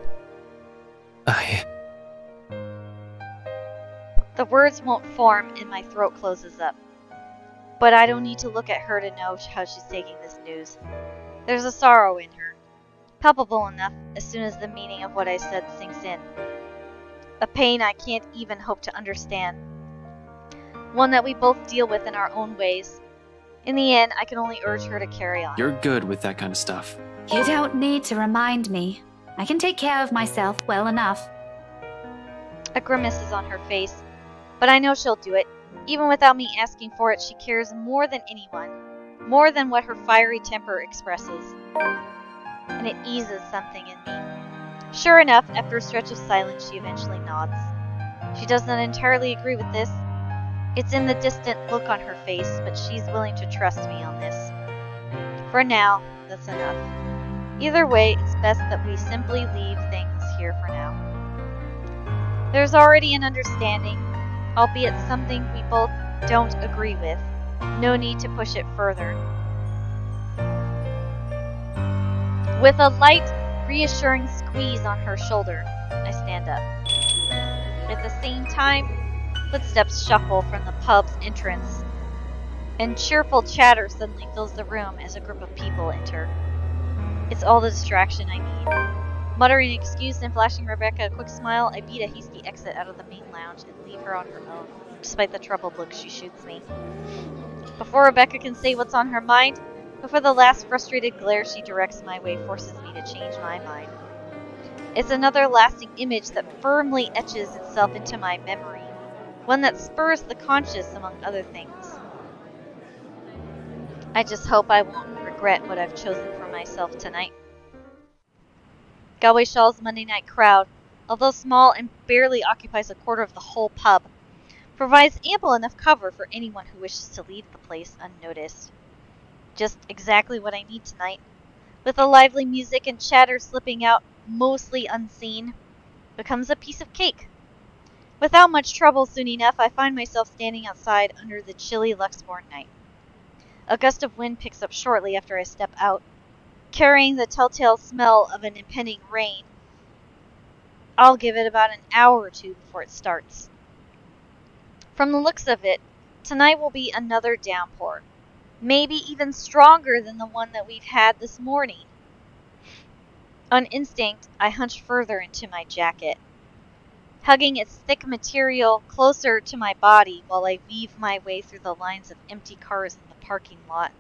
words won't form and my throat closes up. But I don't need to look at her to know how she's taking this news. There's a sorrow in her, palpable enough as soon as the meaning of what I said sinks in. A pain I can't even hope to understand. One that we both deal with in our own ways. In the end, I can only urge her to carry on. You're good with that kind of stuff. You don't need to remind me. I can take care of myself well enough. A grimace is on her face, but I know she'll do it. Even without me asking for it, she cares more than anyone. More than what her fiery temper expresses. And it eases something in me. Sure enough, after a stretch of silence, she eventually nods. She doesn't entirely agree with this. It's in the distant look on her face, but she's willing to trust me on this. For now, that's enough. Either way, it's best that we simply leave things here for now. There's already an understanding, albeit something we both don't agree with. No need to push it further. With a light, reassuring squeeze on her shoulder, I stand up. At the same time, footsteps shuffle from the pub's entrance, and cheerful chatter suddenly fills the room as a group of people enter. It's all the distraction I need. Muttering an excuse and flashing Rebecca a quick smile, I beat a hasty exit out of the main lounge and leave her on her own, despite the troubled look she shoots me. Before Rebecca can say what's on her mind, before the last frustrated glare she directs my way forces me to change my mind. It's another lasting image that firmly etches itself into my memory, one that spurs the conscious among other things. I just hope I won't regret what I've chosen for myself tonight. Galway Shaw's Monday night crowd, although small and barely occupies a quarter of the whole pub, provides ample enough cover for anyone who wishes to leave the place unnoticed. Just exactly what I need tonight, with the lively music and chatter slipping out mostly unseen, becomes a piece of cake. Without much trouble, soon enough, I find myself standing outside under the chilly Luxbourne night. A gust of wind picks up shortly after I step out, carrying the telltale smell of an impending rain. I'll give it about an hour or two before it starts. From the looks of it, tonight will be another downpour, maybe even stronger than the one that we've had this morning. On instinct, I hunch further into my jacket, hugging its thick material closer to my body while I weave my way through the lines of empty cars in the parking lot.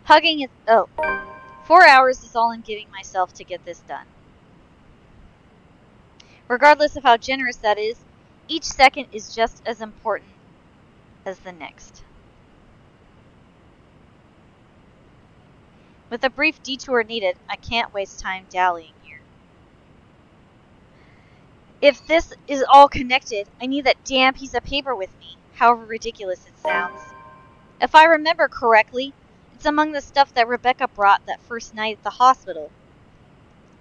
Hugging it. Oh, 4 hours is all I'm giving myself to get this done. Regardless of how generous that is, each second is just as important as the next. With a brief detour needed, I can't waste time dallying here. If this is all connected, I need that damn piece of paper with me, however ridiculous it sounds. If I remember correctly, it's among the stuff that Rebecca brought that first night at the hospital.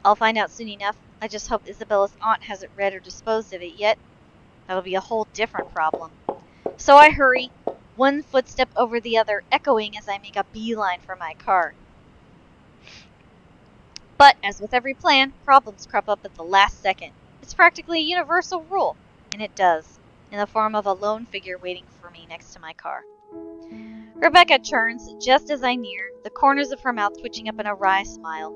I'll find out soon enough. I just hope Isabella's aunt hasn't read or disposed of it yet. That'll be a whole different problem. So I hurry, one footstep over the other, echoing as I make a beeline for my car. But, as with every plan, problems crop up at the last second. It's practically a universal rule, and it does, in the form of a lone figure waiting for me next to my car. Rebecca turns just as I near, the corners of her mouth twitching up in a wry smile.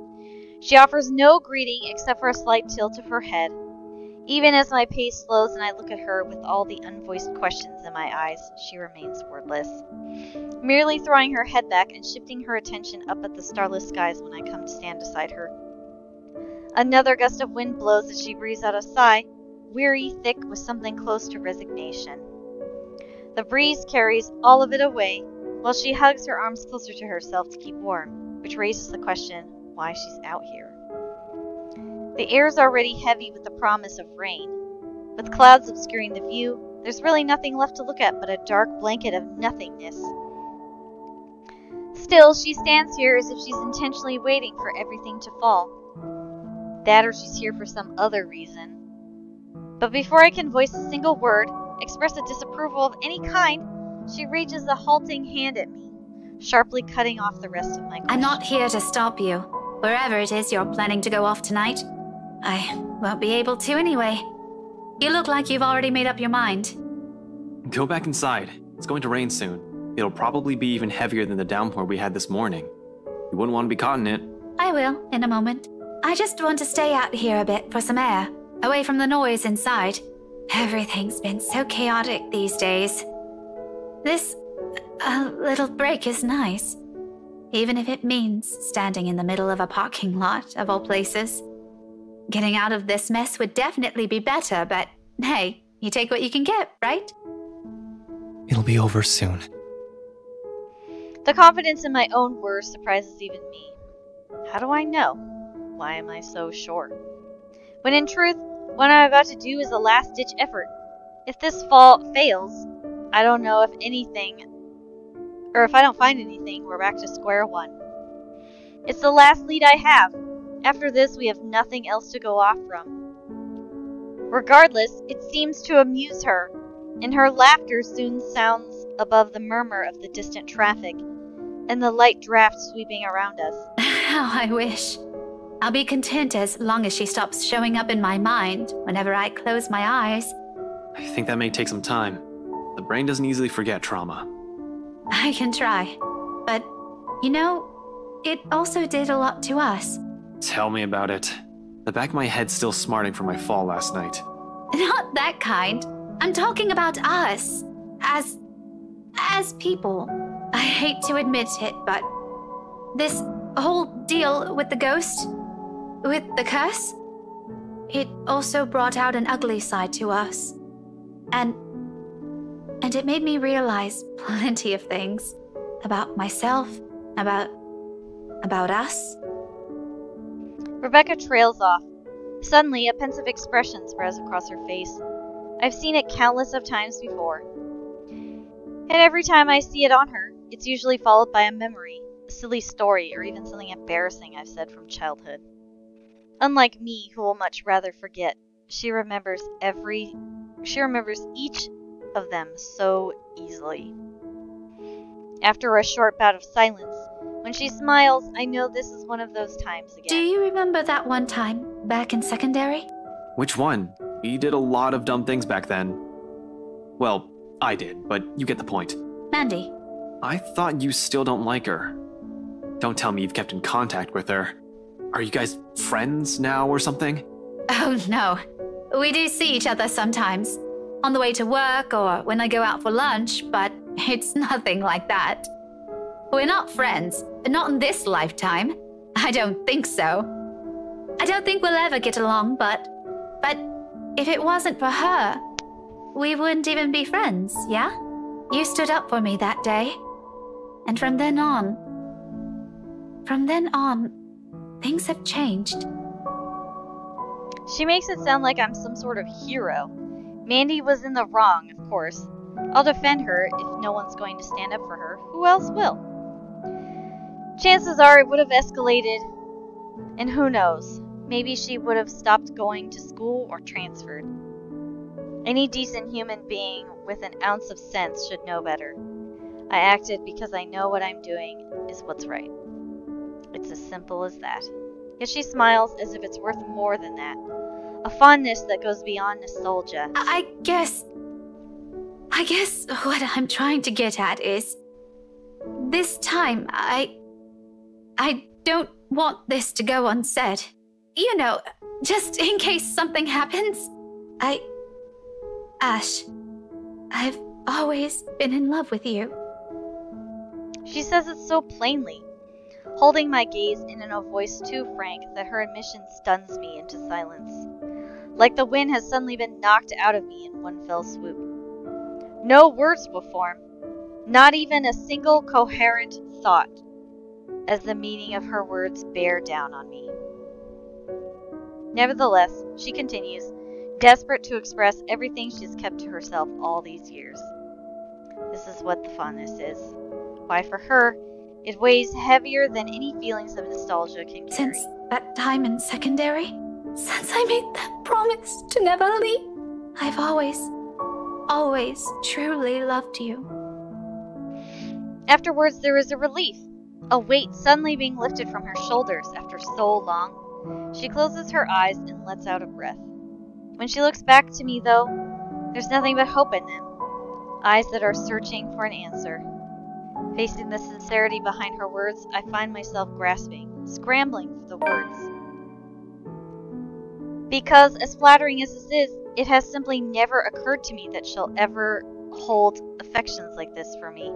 She offers no greeting except for a slight tilt of her head. Even as my pace slows and I look at her with all the unvoiced questions in my eyes, she remains wordless, merely throwing her head back and shifting her attention up at the starless skies when I come to stand beside her. Another gust of wind blows as she breathes out a sigh, weary, thick, with something close to resignation. The breeze carries all of it away, while she hugs her arms closer to herself to keep warm, which raises the question why she's out here. The air is already heavy with the promise of rain. With clouds obscuring the view, there's really nothing left to look at but a dark blanket of nothingness. Still, she stands here as if she's intentionally waiting for everything to fall. That or she's here for some other reason. But before I can voice a single word, express a disapproval of any kind, she reaches a halting hand at me, sharply cutting off the rest of my question. I'm not here to stop you. Wherever it is you're planning to go off tonight, I won't be able to anyway. You look like you've already made up your mind. Go back inside. It's going to rain soon. It'll probably be even heavier than the downpour we had this morning. You wouldn't want to be caught in it. I will, in a moment. I just want to stay out here a bit for some air, away from the noise inside. Everything's been so chaotic these days. This little break is nice, even if it means standing in the middle of a parking lot, of all places. Getting out of this mess would definitely be better, but hey, you take what you can get, right? It'll be over soon. The confidence in my own words surprises even me. How do I know? Why am I so sure? When in truth, what I'm about to do is a last-ditch effort. If this fall fails, I don't know if anything, or if I don't find anything, we're back to square one. It's the last lead I have. After this, we have nothing else to go off from. Regardless, it seems to amuse her, and her laughter soon sounds above the murmur of the distant traffic and the light draft sweeping around us. How I wish. I'll be content as long as she stops showing up in my mind whenever I close my eyes. I think that may take some time. The brain doesn't easily forget trauma. I can try. But, you know, it also did a lot to us. Tell me about it. The back of my head's still smarting from my fall last night. Not that kind. I'm talking about us. As people. I hate to admit it, but this whole deal with the ghost, with the curse, it also brought out an ugly side to us. And it made me realize plenty of things about myself, about us. Rebecca trails off. Suddenly, a pensive expression spreads across her face. I've seen it countless of times before. And every time I see it on her, it's usually followed by a memory, a silly story, or even something embarrassing I've said from childhood. Unlike me, who will much rather forget, she remembers each of them so easily. After a short bout of silence, when she smiles, I know this is one of those times again. Do you remember that one time, back in secondary? Which one? We did a lot of dumb things back then. Well, I did, but you get the point. Mandy. I thought you still don't like her. Don't tell me you've kept in contact with her. Are you guys friends now or something? Oh no. We do see each other sometimes. On the way to work or when I go out for lunch, but it's nothing like that. We're not friends. Not in this lifetime. I don't think so. I don't think we'll ever get along, but if it wasn't for her, we wouldn't even be friends, yeah? You stood up for me that day. And from then on, things have changed. She makes it sound like I'm some sort of hero. Mandy was in the wrong, of course. I'll defend her if no one's going to stand up for her. Who else will? Chances are it would have escalated, and who knows, maybe she would have stopped going to school or transferred. Any decent human being with an ounce of sense should know better. I acted because I know what I'm doing is what's right. It's as simple as that. Yet she smiles as if it's worth more than that. A fondness that goes beyond nostalgia. I guess what I'm trying to get at is, this time, I don't want this to go unsaid. You know, just in case something happens. Ash, I've always been in love with you. She says it so plainly, holding my gaze and in a voice too frank that her admission stuns me into silence. Like the wind has suddenly been knocked out of me in one fell swoop. No words will form. Not even a single coherent thought, as the meaning of her words bear down on me. Nevertheless, she continues, desperate to express everything she has kept to herself all these years. This is what the fondness is. Why, for her, it weighs heavier than any feelings of nostalgia can carry. Since that time in secondary? Since I made that promise to never leave? I've always truly loved you. Afterwards, there is a relief, a weight suddenly being lifted from her shoulders after so long. She closes her eyes and lets out a breath. When she looks back to me, though, there's nothing but hope in them. Eyes that are searching for an answer. Facing the sincerity behind her words, I find myself grasping, scrambling for the words. Because, as flattering as this is, it has simply never occurred to me that she'll ever hold affections like this for me.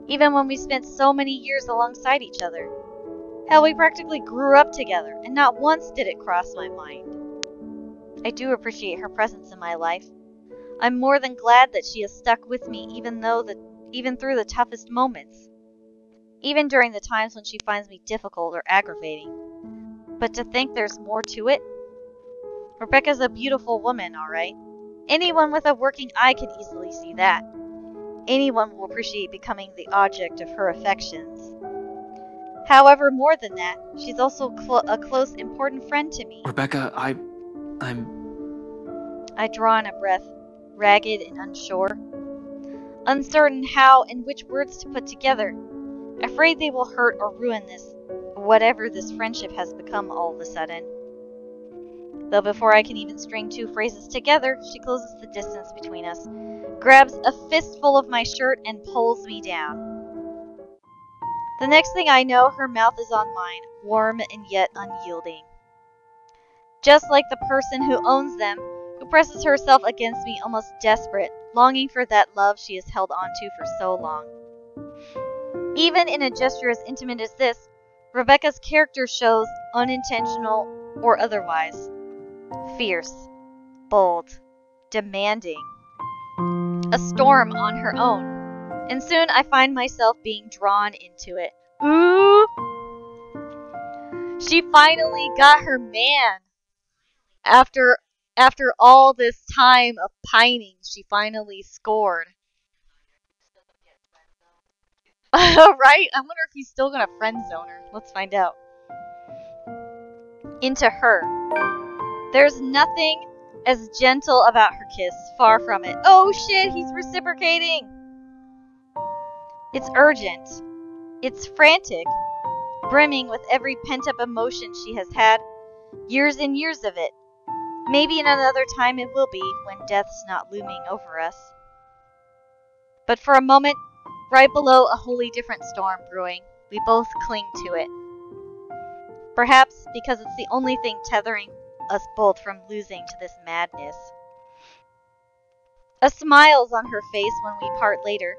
Even when we spent so many years alongside each other. Hell, we practically grew up together, and not once did it cross my mind. I do appreciate her presence in my life. I'm more than glad that she has stuck with me even through the toughest moments. Even during the times when she finds me difficult or aggravating. But to think there's more to it? Rebecca's a beautiful woman, alright. Anyone with a working eye can easily see that. Anyone will appreciate becoming the object of her affections. However, more than that, she's also a close, important friend to me. Rebecca, I draw in a breath, ragged and unsure. Uncertain how and which words to put together. Afraid they will hurt or ruin whatever this friendship has become all of a sudden. Though before I can even string two phrases together, she closes the distance between us, grabs a fistful of my shirt, and pulls me down. The next thing I know, her mouth is on mine, warm and yet unyielding. Just like the person who owns them, who presses herself against me almost desperate, longing for that love she has held onto for so long. Even in a gesture as intimate as this, Rebecca's character shows, unintentional or otherwise, fierce, bold, demanding, a storm on her own, and soon I find myself being drawn into it. Ooh! She finally got her man! After all this time of pining, she finally scored. Right? I wonder if he's still gonna friend zone her. Let's find out. Into her. There's nothing as gentle about her kiss, far from it. Oh shit, he's reciprocating! It's urgent. It's frantic. Brimming with every pent-up emotion she has had. Years and years of it. Maybe in another time it will be, when death's not looming over us. But for a moment, right below a wholly different storm brewing, we both cling to it. Perhaps because it's the only thing tethering us both from losing to this madness. A smile's on her face when we part later,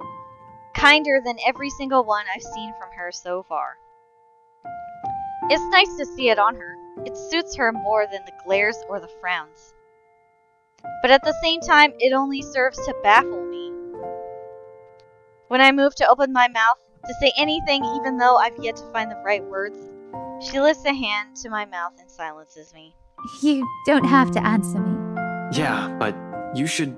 kinder than every single one I've seen from her so far. It's nice to see it on her. It suits her more than the glares or the frowns. But at the same time, it only serves to baffle me. When I move to open my mouth, to say anything even though I've yet to find the right words, she lifts a hand to my mouth and silences me. You don't have to answer me. Yeah, but you should...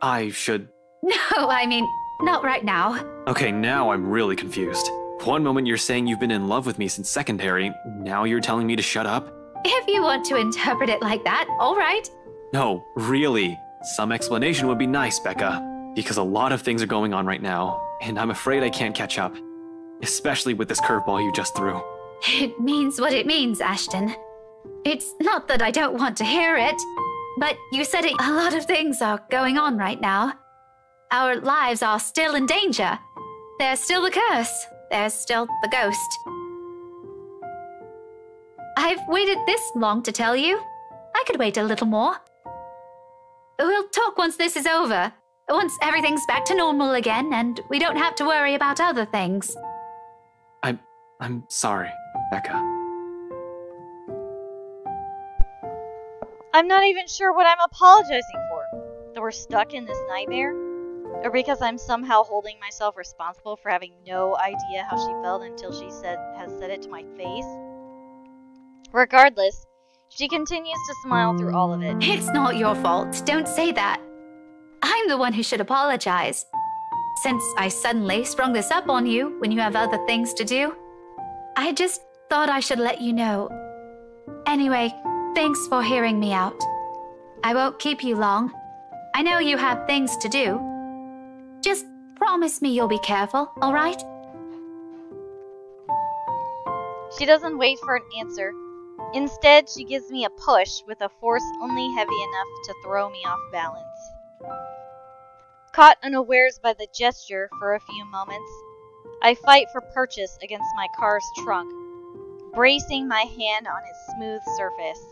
I should... No, I mean, not right now. Okay, now I'm really confused. One moment you're saying you've been in love with me since secondary, now you're telling me to shut up? If you want to interpret it like that, all right. No, really. Some explanation would be nice, Becca. Because a lot of things are going on right now, and I'm afraid I can't catch up. Especially with this curveball you just threw. It means what it means, Ashton. It's not that I don't want to hear it, but you said it. A lot of things are going on right now. Our lives are still in danger. There's still the curse. There's still the ghost. I've waited this long to tell you. I could wait a little more. We'll talk once this is over. Once everything's back to normal again and we don't have to worry about other things. I'm sorry, Becca. I'm not even sure what I'm apologizing for. That we're stuck in this nightmare? Or because I'm somehow holding myself responsible for having no idea how she felt until she has said it to my face? Regardless, she continues to smile through all of it. It's not your fault. Don't say that. I'm the one who should apologize. Since I suddenly sprung this up on you when you have other things to do, I just thought I should let you know. Anyway, thanks for hearing me out. I won't keep you long. I know you have things to do. Just promise me you'll be careful, alright? She doesn't wait for an answer. Instead, she gives me a push with a force only heavy enough to throw me off balance. Caught unawares by the gesture for a few moments, I fight for purchase against my car's trunk, bracing my hand on its smooth surface.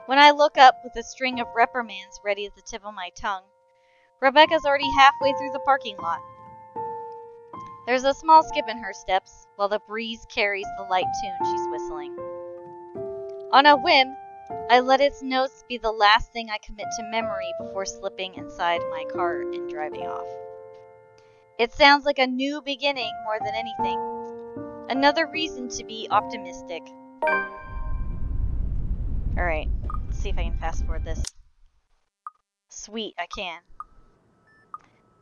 When I look up with a string of reprimands ready at the tip of my tongue, Rebecca's already halfway through the parking lot. There's a small skip in her steps, while the breeze carries the light tune she's whistling. On a whim, I let its notes be the last thing I commit to memory before slipping inside my car and driving off. It sounds like a new beginning more than anything. Another reason to be optimistic. Alright, let's see if I can fast forward this. Sweet, I can.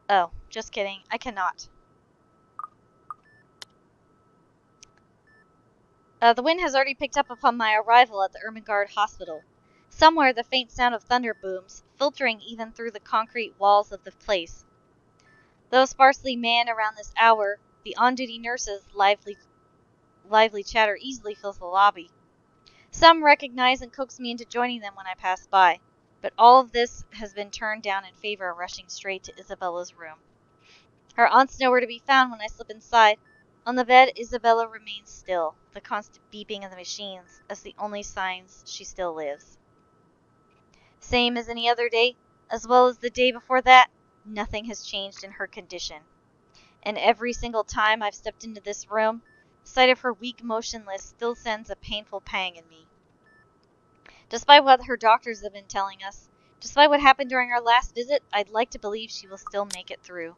Oh, just kidding. I cannot. The wind has already picked up upon my arrival at the Ermengarde Hospital. Somewhere the faint sound of thunder booms, filtering even through the concrete walls of the place. Though sparsely manned around this hour, the on-duty nurses' lively chatter easily fills the lobby. Some recognize and coax me into joining them when I pass by, but all of this has been turned down in favor of rushing straight to Isabella's room. Her aunt's nowhere to be found when I slip inside. On the bed, Isabella remains still, the constant beeping of the machines as the only signs she still lives. Same as any other day, as well as the day before that, nothing has changed in her condition. And every single time I've stepped into this room, the sight of her weak motionless still sends a painful pang in me. Despite what her doctors have been telling us, despite what happened during our last visit, I'd like to believe she will still make it through.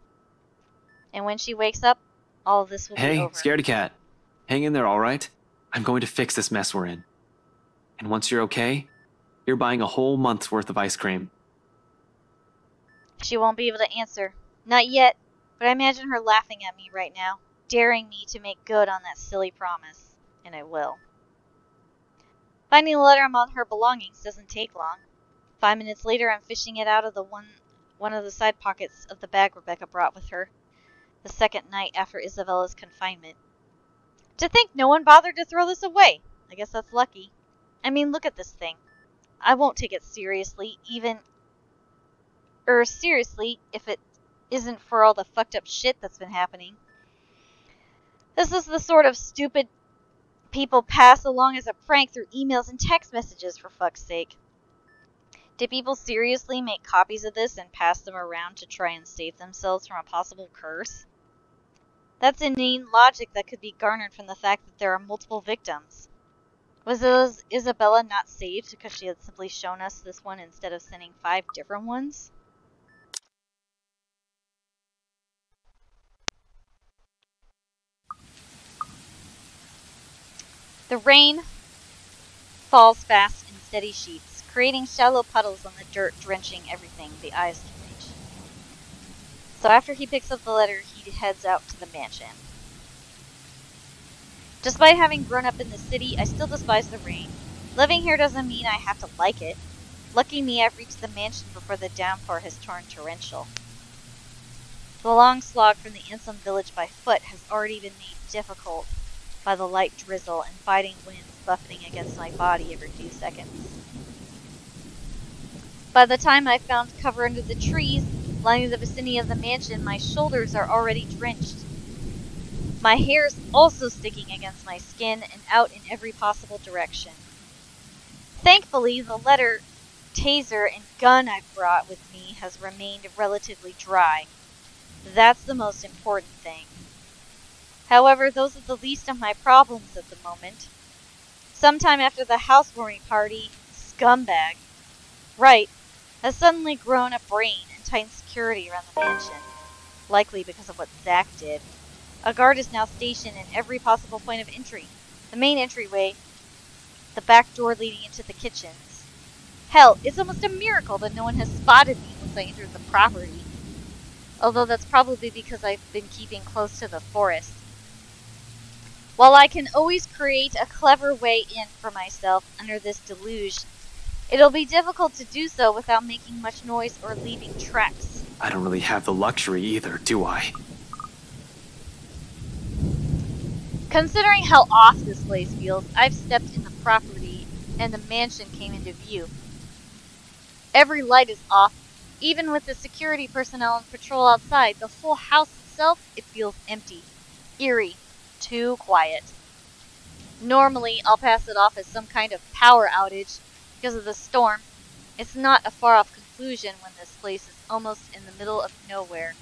And when she wakes up, all of this will be over. Hey, scaredy cat. Hang in there, alright? I'm going to fix this mess we're in. And once you're okay, you're buying a whole month's worth of ice cream. She won't be able to answer. Not yet, but I imagine her laughing at me right now, daring me to make good on that silly promise. And I will. Finding the letter among her belongings doesn't take long. 5 minutes later, I'm fishing it out of one of the side pockets of the bag Rebecca brought with her the second night after Isabella's confinement. To think no one bothered to throw this away. I guess that's lucky. I mean, look at this thing. I won't take it seriously, seriously, if it isn't for all the fucked up shit that's been happening. This is the sort of stupid people pass along as a prank through emails and text messages, for fuck's sake. Did people seriously make copies of this and pass them around to try and save themselves from a possible curse? That's inane logic that could be garnered from the fact that there are multiple victims. Was Isabella not saved because she had simply shown us this one instead of sending 5 different ones? The rain falls fast in steady sheets, creating shallow puddles on the dirt, drenching everything the eyes can reach. So after he picks up the letter, he heads out to the mansion. Despite having grown up in the city, I still despise the rain. Living here doesn't mean I have to like it. Lucky me, I've reached the mansion before the downpour has turned torrential. The long slog from the Ansem village by foot has already been made difficult by the light drizzle and biting winds buffeting against my body every few seconds. By the time I found cover under the trees lining the vicinity of the mansion, my shoulders are already drenched. My hair is also sticking against my skin and out in every possible direction. Thankfully, the letter, taser, and gun I've brought with me has remained relatively dry. That's the most important thing. However, those are the least of my problems at the moment. Sometime after the housewarming party, Scumbag, right, has suddenly grown a brain and tighten security around the mansion, likely because of what Zack did. A guard is now stationed in every possible point of entry. The main entryway, the back door leading into the kitchens. Hell, it's almost a miracle that no one has spotted me once I entered the property. Although that's probably because I've been keeping close to the forest. While I can always create a clever way in for myself under this deluge, it'll be difficult to do so without making much noise or leaving tracks. I don't really have the luxury either, do I? Considering how off this place feels, I've stepped in the property and the mansion came into view. Every light is off. Even with the security personnel on patrol outside, the whole house itself, it feels empty, eerie, too quiet. Normally, I'll pass it off as some kind of power outage because of the storm. It's not a far-off conclusion when this place is almost in the middle of nowhere.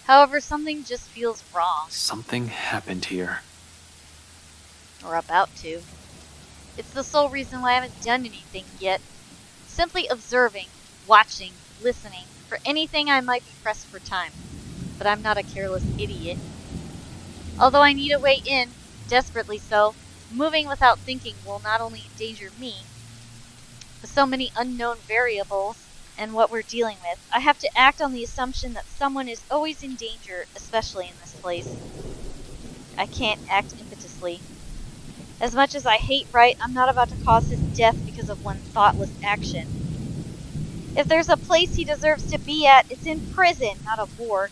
However, something just feels wrong. Something happened here. Or about to. It's the sole reason why I haven't done anything yet. Simply observing, watching, listening, for anything I might be pressed for time. But I'm not a careless idiot. Although I need a way in, desperately so, moving without thinking will not only endanger me, with so many unknown variables and what we're dealing with, I have to act on the assumption that someone is always in danger, especially in this place. I can't act impetuously. As much as I hate Wright, I'm not about to cause his death because of one thoughtless action. If there's a place he deserves to be at, it's in prison, not a morgue.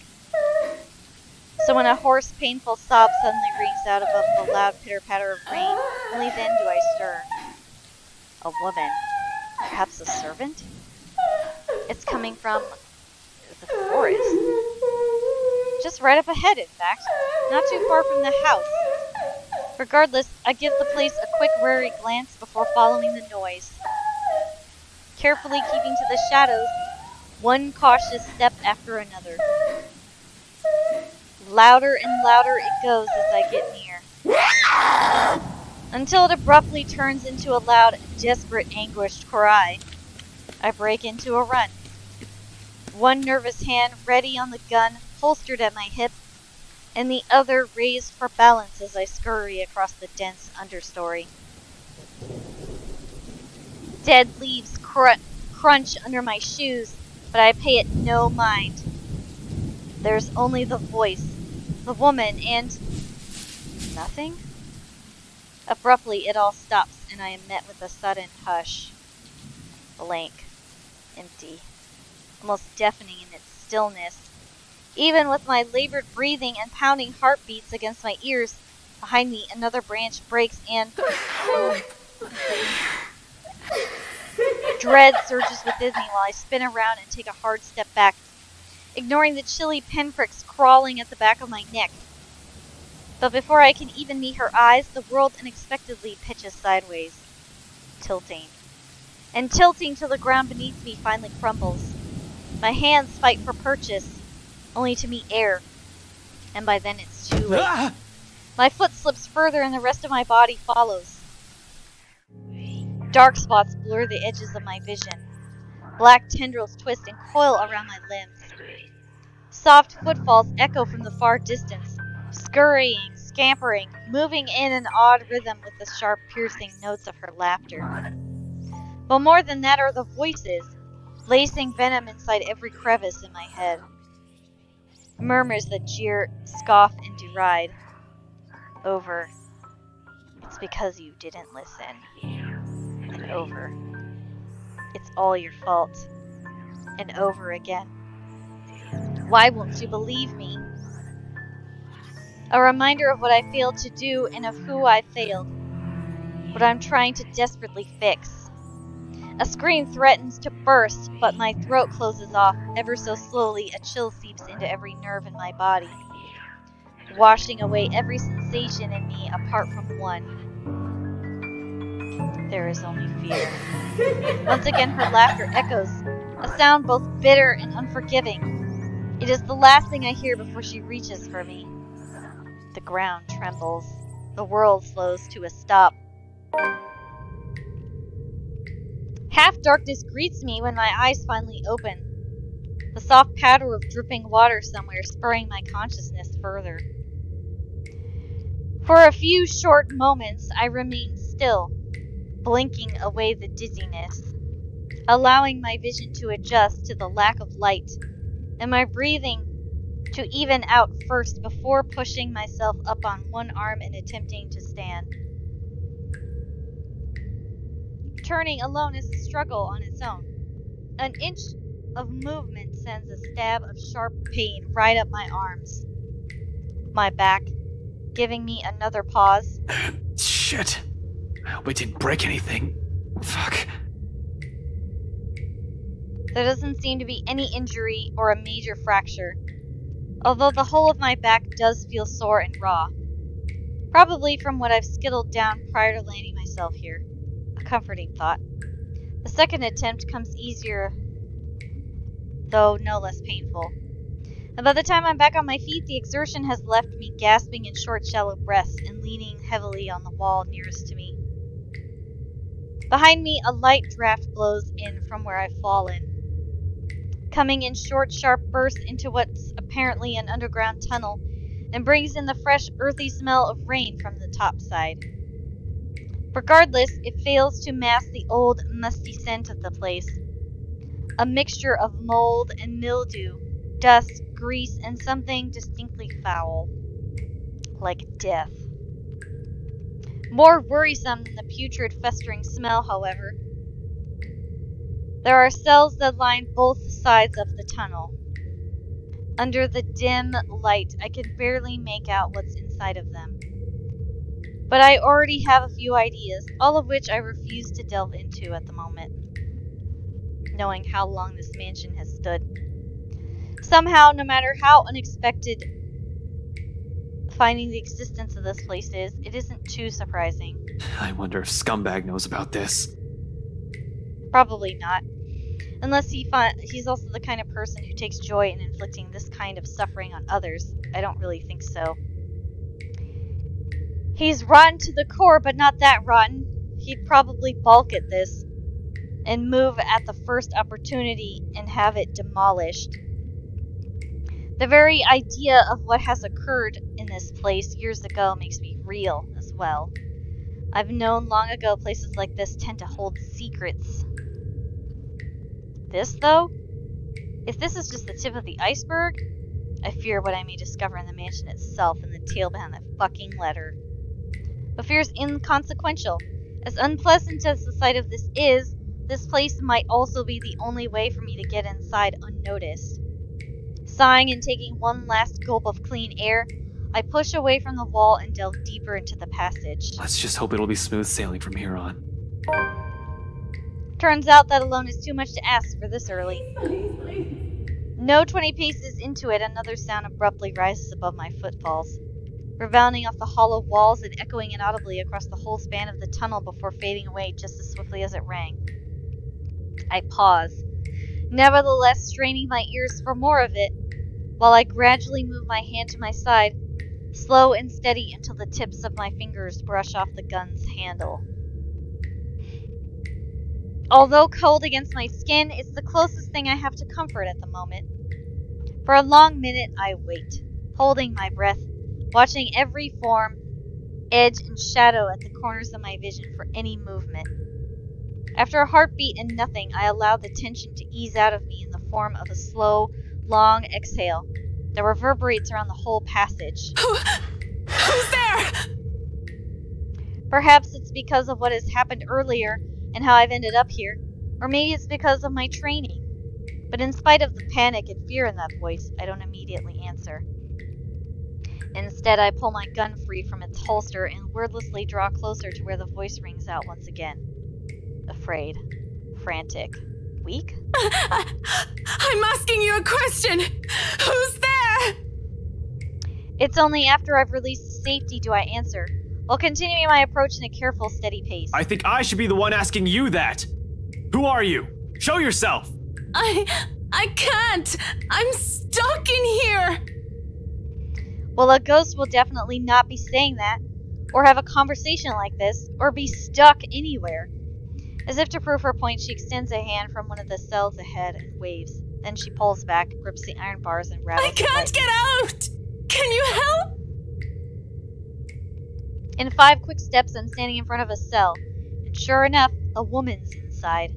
So when a hoarse, painful sob suddenly rings out above the loud pitter-patter of rain, only then do I stir. A woman. Perhaps a servant? It's coming from the forest. Just right up ahead, in fact. Not too far from the house. Regardless, I give the place a quick, wary glance before following the noise. Carefully keeping to the shadows, one cautious step after another. Louder and louder it goes as I get near. Until it abruptly turns into a loud, desperate, anguished cry. I break into a run. One nervous hand ready on the gun, holstered at my hip, and the other raised for balance as I scurry across the dense understory. Dead leaves crunch under my shoes, but I pay it no mind. There's only the voice, the woman, and nothing? Abruptly, it all stops, and I am met with a sudden hush. Blank. Empty. Almost deafening in its stillness. Even with my labored breathing and pounding heartbeats against my ears, behind me another branch breaks and... Dread surges within me while I spin around and take a hard step back, ignoring the chilly pinpricks crawling at the back of my neck. But before I can even meet her eyes, the world unexpectedly pitches sideways, tilting. And tilting till the ground beneath me finally crumbles. My hands fight for purchase, only to meet air. And by then it's too late. My foot slips further and the rest of my body follows. Dark spots blur the edges of my vision. Black tendrils twist and coil around my limbs. Soft footfalls echo from the far distance, scurrying, scampering, moving in an odd rhythm with the sharp, piercing notes of her laughter. But more than that are the voices, lacing venom inside every crevice in my head. Murmurs that jeer, scoff, and deride. Over. It's because you didn't listen. And over. It's all your fault. And over again. Why won't you believe me? A reminder of what I failed to do and of who I failed. What I'm trying to desperately fix. A scream threatens to burst, but my throat closes off. Ever so slowly, a chill seeps into every nerve in my body, washing away every sensation in me apart from one. There is only fear. Once again, her laughter echoes, a sound both bitter and unforgiving. It is the last thing I hear before she reaches for me. The ground trembles. The world slows to a stop. Half darkness greets me when my eyes finally open. the soft patter of dripping water somewhere spurring my consciousness further. For a few short moments, I remained still, blinking away the dizziness, allowing my vision to adjust to the lack of light, and my breathing to even out first before pushing myself up on one arm and attempting to stand. Turning alone is a struggle on its own. An inch of movement sends a stab of sharp pain right up my arms, my back, giving me another pause. Shit. I hope it didn't break anything. Fuck. There doesn't seem to be any injury or a major fracture, although the whole of my back does feel sore and raw. Probably from what I've skittled down prior to landing myself here. A comforting thought. The second attempt comes easier, though no less painful. And by the time I'm back on my feet, the exertion has left me gasping in short, shallow breaths and leaning heavily on the wall nearest to me. Behind me, a light draft blows in from where I've fallen, coming in short, sharp bursts into what's apparently an underground tunnel, and brings in the fresh, earthy smell of rain from the top side. Regardless, it fails to mask the old, musty scent of the place. A mixture of mold and mildew, dust, grease, and something distinctly foul. Like death. More worrisome than the putrid, festering smell, however. There are cells that line both sides of the tunnel. Under the dim light, I can barely make out what's inside of them. But I already have a few ideas, all of which I refuse to delve into at the moment, knowing how long this mansion has stood. Somehow, no matter how unexpected finding the existence of this place is, it isn't too surprising. I wonder if Scumbag knows about this. Probably not. Unless he's also the kind of person who takes joy in inflicting this kind of suffering on others. I don't really think so. He's rotten to the core, but not that rotten. He'd probably balk at this and move at the first opportunity and have it demolished. The very idea of what has occurred in this place years ago makes me reel as well. I've known long ago places like this tend to hold secrets. This, though? If this is just the tip of the iceberg, I fear what I may discover in the mansion itself and the tale behind that fucking letter. But fear's inconsequential. As unpleasant as the sight of this is, this place might also be the only way for me to get inside unnoticed. Sighing and taking one last gulp of clean air, I push away from the wall and delve deeper into the passage. Let's just hope it'll be smooth sailing from here on. Turns out that alone is too much to ask for this early. No 20 paces into it, another sound abruptly rises above my footfalls, rebounding off the hollow walls and echoing inaudibly across the whole span of the tunnel before fading away just as swiftly as it rang. I pause, nevertheless straining my ears for more of it, while I gradually move my hand to my side, slow and steady until the tips of my fingers brush off the gun's handle. Although cold against my skin, it's the closest thing I have to comfort at the moment. For a long minute, I wait, holding my breath, watching every form, edge, and shadow at the corners of my vision for any movement. After a heartbeat and nothing, I allow the tension to ease out of me in the form of a slow, long exhale that reverberates around the whole passage. Who's there? Perhaps it's because of what has happened earlier and how I've ended up here, or maybe it's because of my training. But in spite of the panic and fear in that voice, I don't immediately answer. Instead, I pull my gun free from its holster and wordlessly draw closer to where the voice rings out once again. Afraid. Frantic. Weak? I'm asking you a question! Who's there? It's only after I've released safety do I answer, while continuing my approach in a careful, steady pace. I think I should be the one asking you that! Who are you? Show yourself! I can't! I'm stuck in here! Well, a ghost will definitely not be saying that, or have a conversation like this, or be stuck anywhere. As if to prove her point, she extends a hand from one of the cells ahead and waves, Then she pulls back, grips the iron bars, and rattles. I can't get out! Can you help? In 5 quick steps, I'm standing in front of a cell, and sure enough, a woman's inside.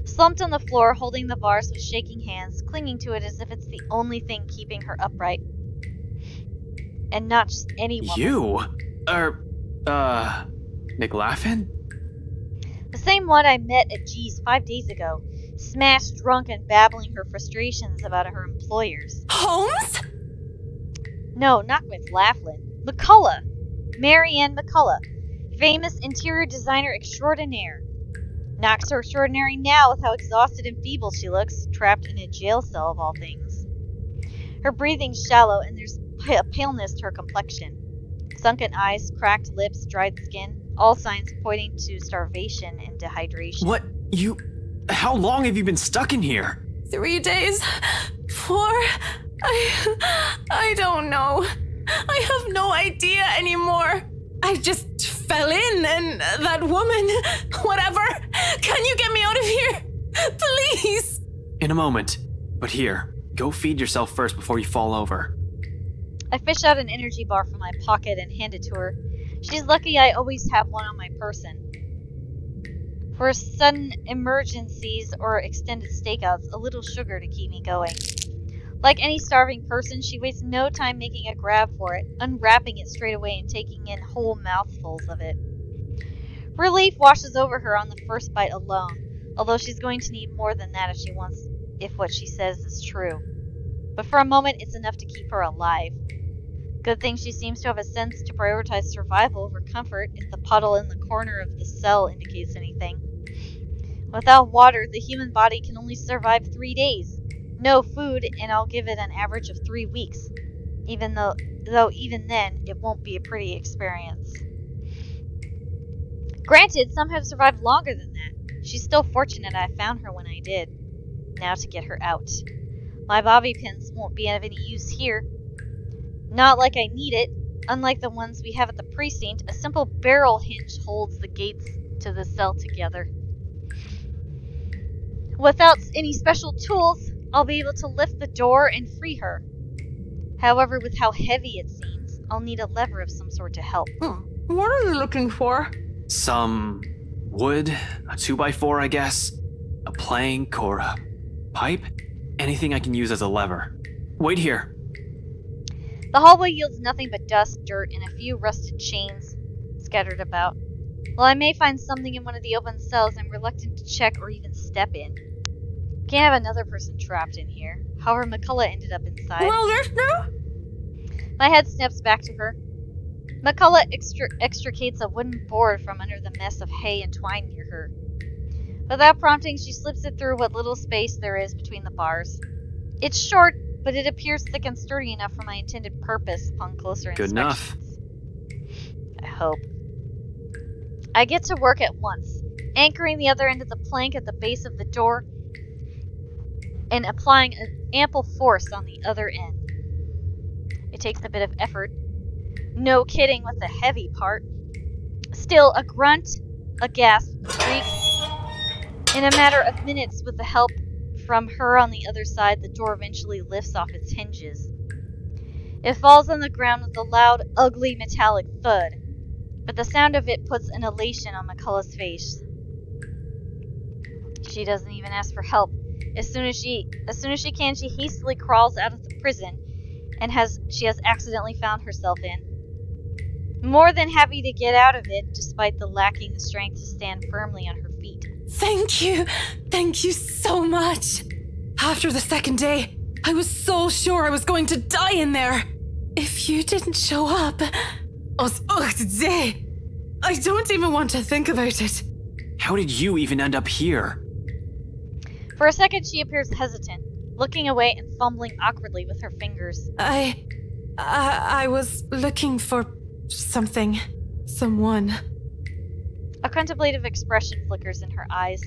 Slumped on the floor, holding the bars with shaking hands, clinging to it as if it's the only thing keeping her upright. And not just any woman. You? McLaughlin? The same one I met at G's 5 days ago, smashed drunk and babbling her frustrations about her employers. Holmes? No, not McLaughlin. McCullough. Marianne McCullough. Famous interior designer extraordinaire. Not so extraordinary now with how exhausted and feeble she looks, trapped in a jail cell of all things. Her breathing's shallow and there's a paleness to her complexion. Sunken eyes, cracked lips, dried skin, all signs pointing to starvation and dehydration. What? How long have you been stuck in here? 3 days? 4? I don't know. I have no idea anymore. I just fell in and that woman, whatever. Can you get me out of here? Please. In a moment. But here, go feed yourself first before you fall over. I fish out an energy bar from my pocket and hand it to her. She's lucky I always have one on my person. For sudden emergencies or extended stakeouts, a little sugar to keep me going. Like any starving person, she wastes no time making a grab for it, unwrapping it straight away and taking in whole mouthfuls of it. Relief washes over her on the first bite alone, although she's going to need more than that if what she says is true. But for a moment, it's enough to keep her alive. Good thing she seems to have a sense to prioritize survival over comfort if the puddle in the corner of the cell indicates anything. Without water, the human body can only survive 3 days. No food, and I'll give it an average of 3 weeks. Though even then, it won't be a pretty experience. Granted, some have survived longer than that. She's still fortunate I found her when I did. Now to get her out. My bobby pins won't be of any use here. Not like I need it. Unlike the ones we have at the precinct, a simple barrel hinge holds the gates to the cell together. Without any special tools, I'll be able to lift the door and free her. However, with how heavy it seems, I'll need a lever of some sort to help. What are you looking for? Some wood, a 2x4, I guess, a plank or a pipe, anything I can use as a lever. Wait here. The hallway yields nothing but dust, dirt, and a few rusted chains scattered about. While I may find something in one of the open cells, I'm reluctant to check or even step in. Can't have another person trapped in here. However, McCullough ended up inside. Well, there's no... My head snaps back to her. McCullough extricates a wooden board from under the mess of hay and twine near her. Without prompting, she slips it through what little space there is between the bars. It's short, but it appears thick and sturdy enough for my intended purpose upon closer inspection. Good enough. I hope. I get to work at once, anchoring the other end of the plank at the base of the door and applying an ample force on the other end. It takes a bit of effort. No kidding with the heavy part. Still, a grunt, a gasp, a shriek. In a matter of minutes, with the help from her on the other side, the door eventually lifts off its hinges. It falls on the ground with a loud, ugly, metallic thud, but the sound of it puts an elation on McCullough's face. She doesn't even ask for help. As soon as she can, she hastily crawls out of the prison she has accidentally found herself in. More than happy to get out of it, despite lacking the strength to stand firmly on her feet. Thank you. Thank you so much. After the second day, I was so sure I was going to die in there. If you didn't show up, I don't even want to think about it. How did you even end up here? For a second, she appears hesitant, looking away and fumbling awkwardly with her fingers. I was looking for something. Someone. A contemplative expression flickers in her eyes.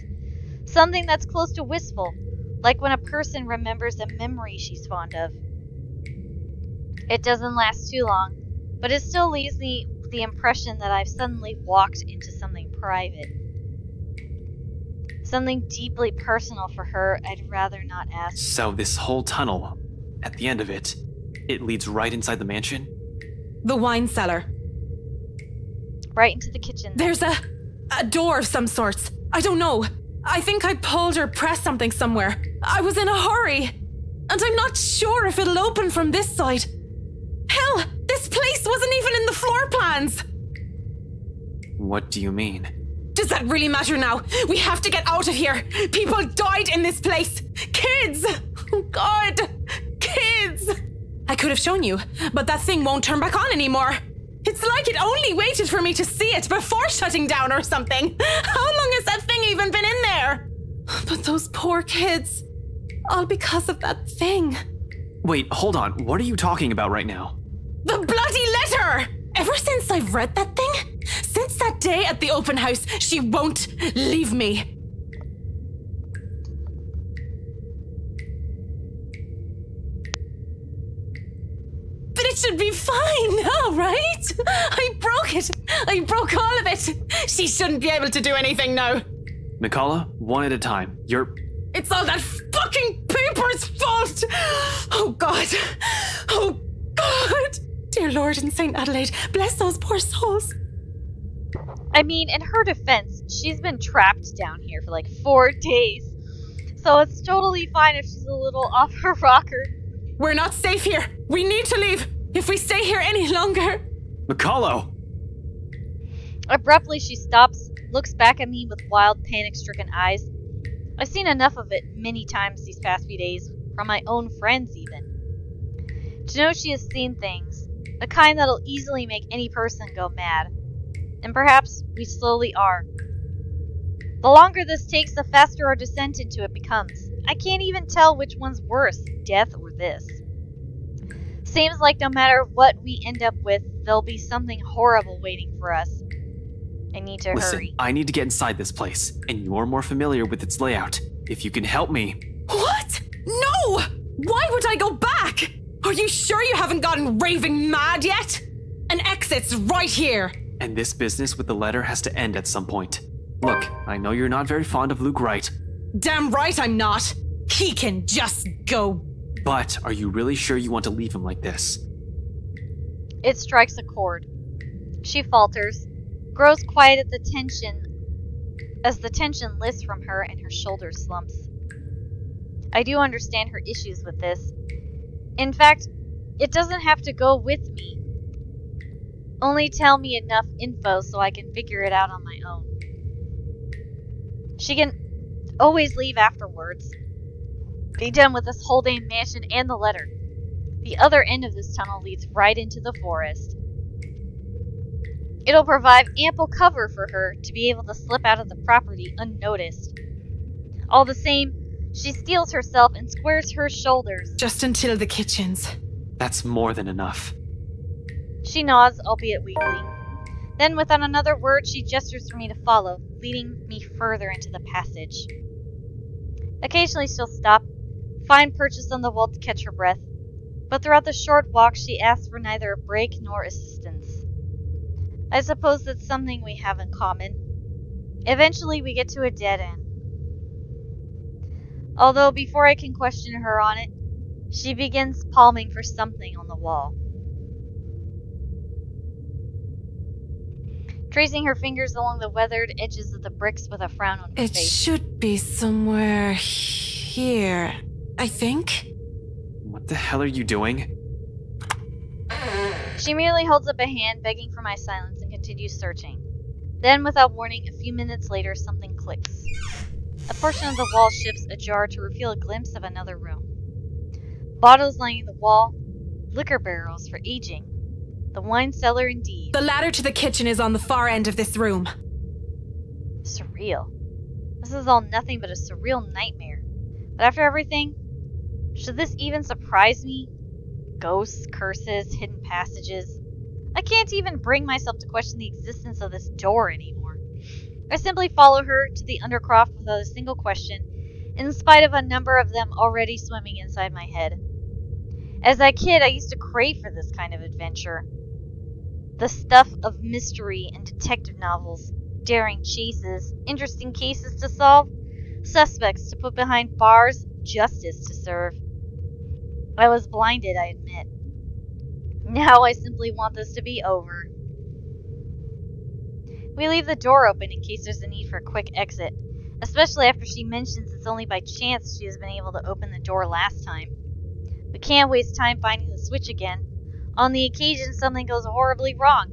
Something that's close to wistful, like when a person remembers a memory she's fond of. It doesn't last too long, but it still leaves me with the impression that I've suddenly walked into something private. Something deeply personal for her I'd rather not ask. So this whole tunnel, at the end of it, it leads right inside the mansion? The wine cellar. Right into the kitchen. There's a door of some sorts. I don't know. I think I pulled or pressed something somewhere. I was in a hurry. And I'm not sure if it'll open from this side. Hell, this place wasn't even in the floor plans. What do you mean? Does that really matter now? We have to get out of here. People died in this place. Kids! Oh God! Kids! I could have shown you, but that thing won't turn back on anymore. It's like it only waited for me to see it before shutting down or something. How long has that thing even been in there? But those poor kids. All because of that thing. Wait, hold on. What are you talking about right now? The bloody letter! Ever since I've read that thing, since that day at the open house, she won't leave me. But it should be fine now, right? I broke it. I broke all of it. She shouldn't be able to do anything now. Mikaela, one at a time. It's all that fucking paper's fault! Oh God. Oh God. Dear Lord in St. Adelaide, bless those poor souls. I mean, in her defense, she's been trapped down here for like 4 days. So it's totally fine if she's a little off her rocker. We're not safe here. We need to leave. If we stay here any longer... Mikaela! Abruptly, she stops, looks back at me with wild, panic-stricken eyes. I've seen enough of it many times these past few days, from my own friends even. To know she has seen things, the kind that'll easily make any person go mad. And perhaps we slowly are. The longer this takes, the faster our descent into it becomes. I can't even tell which one's worse, death or this. Seems like no matter what we end up with, there'll be something horrible waiting for us. I need to hurry. I need to get inside this place, and you're more familiar with its layout. If you can help me... What? No! Why would I go back? Are you sure you haven't gotten raving mad yet? An exit's right here. And this business with the letter has to end at some point. Look, I know you're not very fond of Luke Wright. Damn right I'm not. He can just go. But are you really sure you want to leave him like this? It strikes a chord. She falters, grows quiet at the tension as the tension lifts from her and her shoulder slumps. I do understand her issues with this. In fact, it doesn't have to go with me. Only tell me enough info so I can figure it out on my own. She can always leave afterwards. Be done with this whole damn mansion and the letter. The other end of this tunnel leads right into the forest. It'll provide ample cover for her to be able to slip out of the property unnoticed. All the same, she steels herself and squares her shoulders. Just until the kitchens. That's more than enough. She nods, albeit weakly. Then, without another word, she gestures for me to follow, leading me further into the passage. Occasionally she'll stop, find purchase on the wall to catch her breath, but throughout the short walk she asks for neither a break nor assistance. I suppose that's something we have in common. Eventually we get to a dead end. Although before I can question her on it, she begins palming for something on the wall. Tracing her fingers along the weathered edges of the bricks with a frown on her face. It should be somewhere here, I think. What the hell are you doing? She merely holds up a hand, begging for my silence, and continues searching. Then, without warning, a few minutes later, something clicks. A portion of the wall shifts ajar to reveal a glimpse of another room. Bottles lining the wall, liquor barrels for aging. The wine cellar indeed. The ladder to the kitchen is on the far end of this room. Surreal. This is all nothing but a surreal nightmare. But after everything, should this even surprise me? Ghosts, curses, hidden passages. I can't even bring myself to question the existence of this door anymore. I simply follow her to the Undercroft without a single question, in spite of a number of them already swimming inside my head. As a kid, I used to crave for this kind of adventure. The stuff of mystery and detective novels, daring chases, interesting cases to solve, Suspects to put behind bars, justice to serve. I was blinded, I admit. Now I simply want this to be over. We leave the door open in case there's a need for a quick exit, especially after she mentions it's only by chance she has been able to open the door last time. We can't waste time finding the switch again, on the occasion something goes horribly wrong.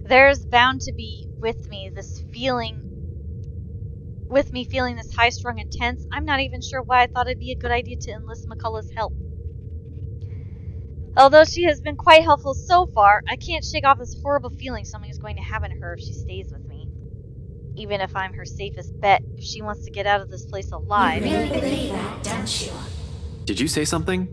There's bound to be with me feeling this high-strung and tense. I'm not even sure why I thought it'd be a good idea to enlist McCullough's help. Although she has been quite helpful so far, I can't shake off this horrible feeling something is going to happen to her if she stays with me. Even if I'm her safest bet, if she wants to get out of this place alive. You really believe that, don't you? Did you say something?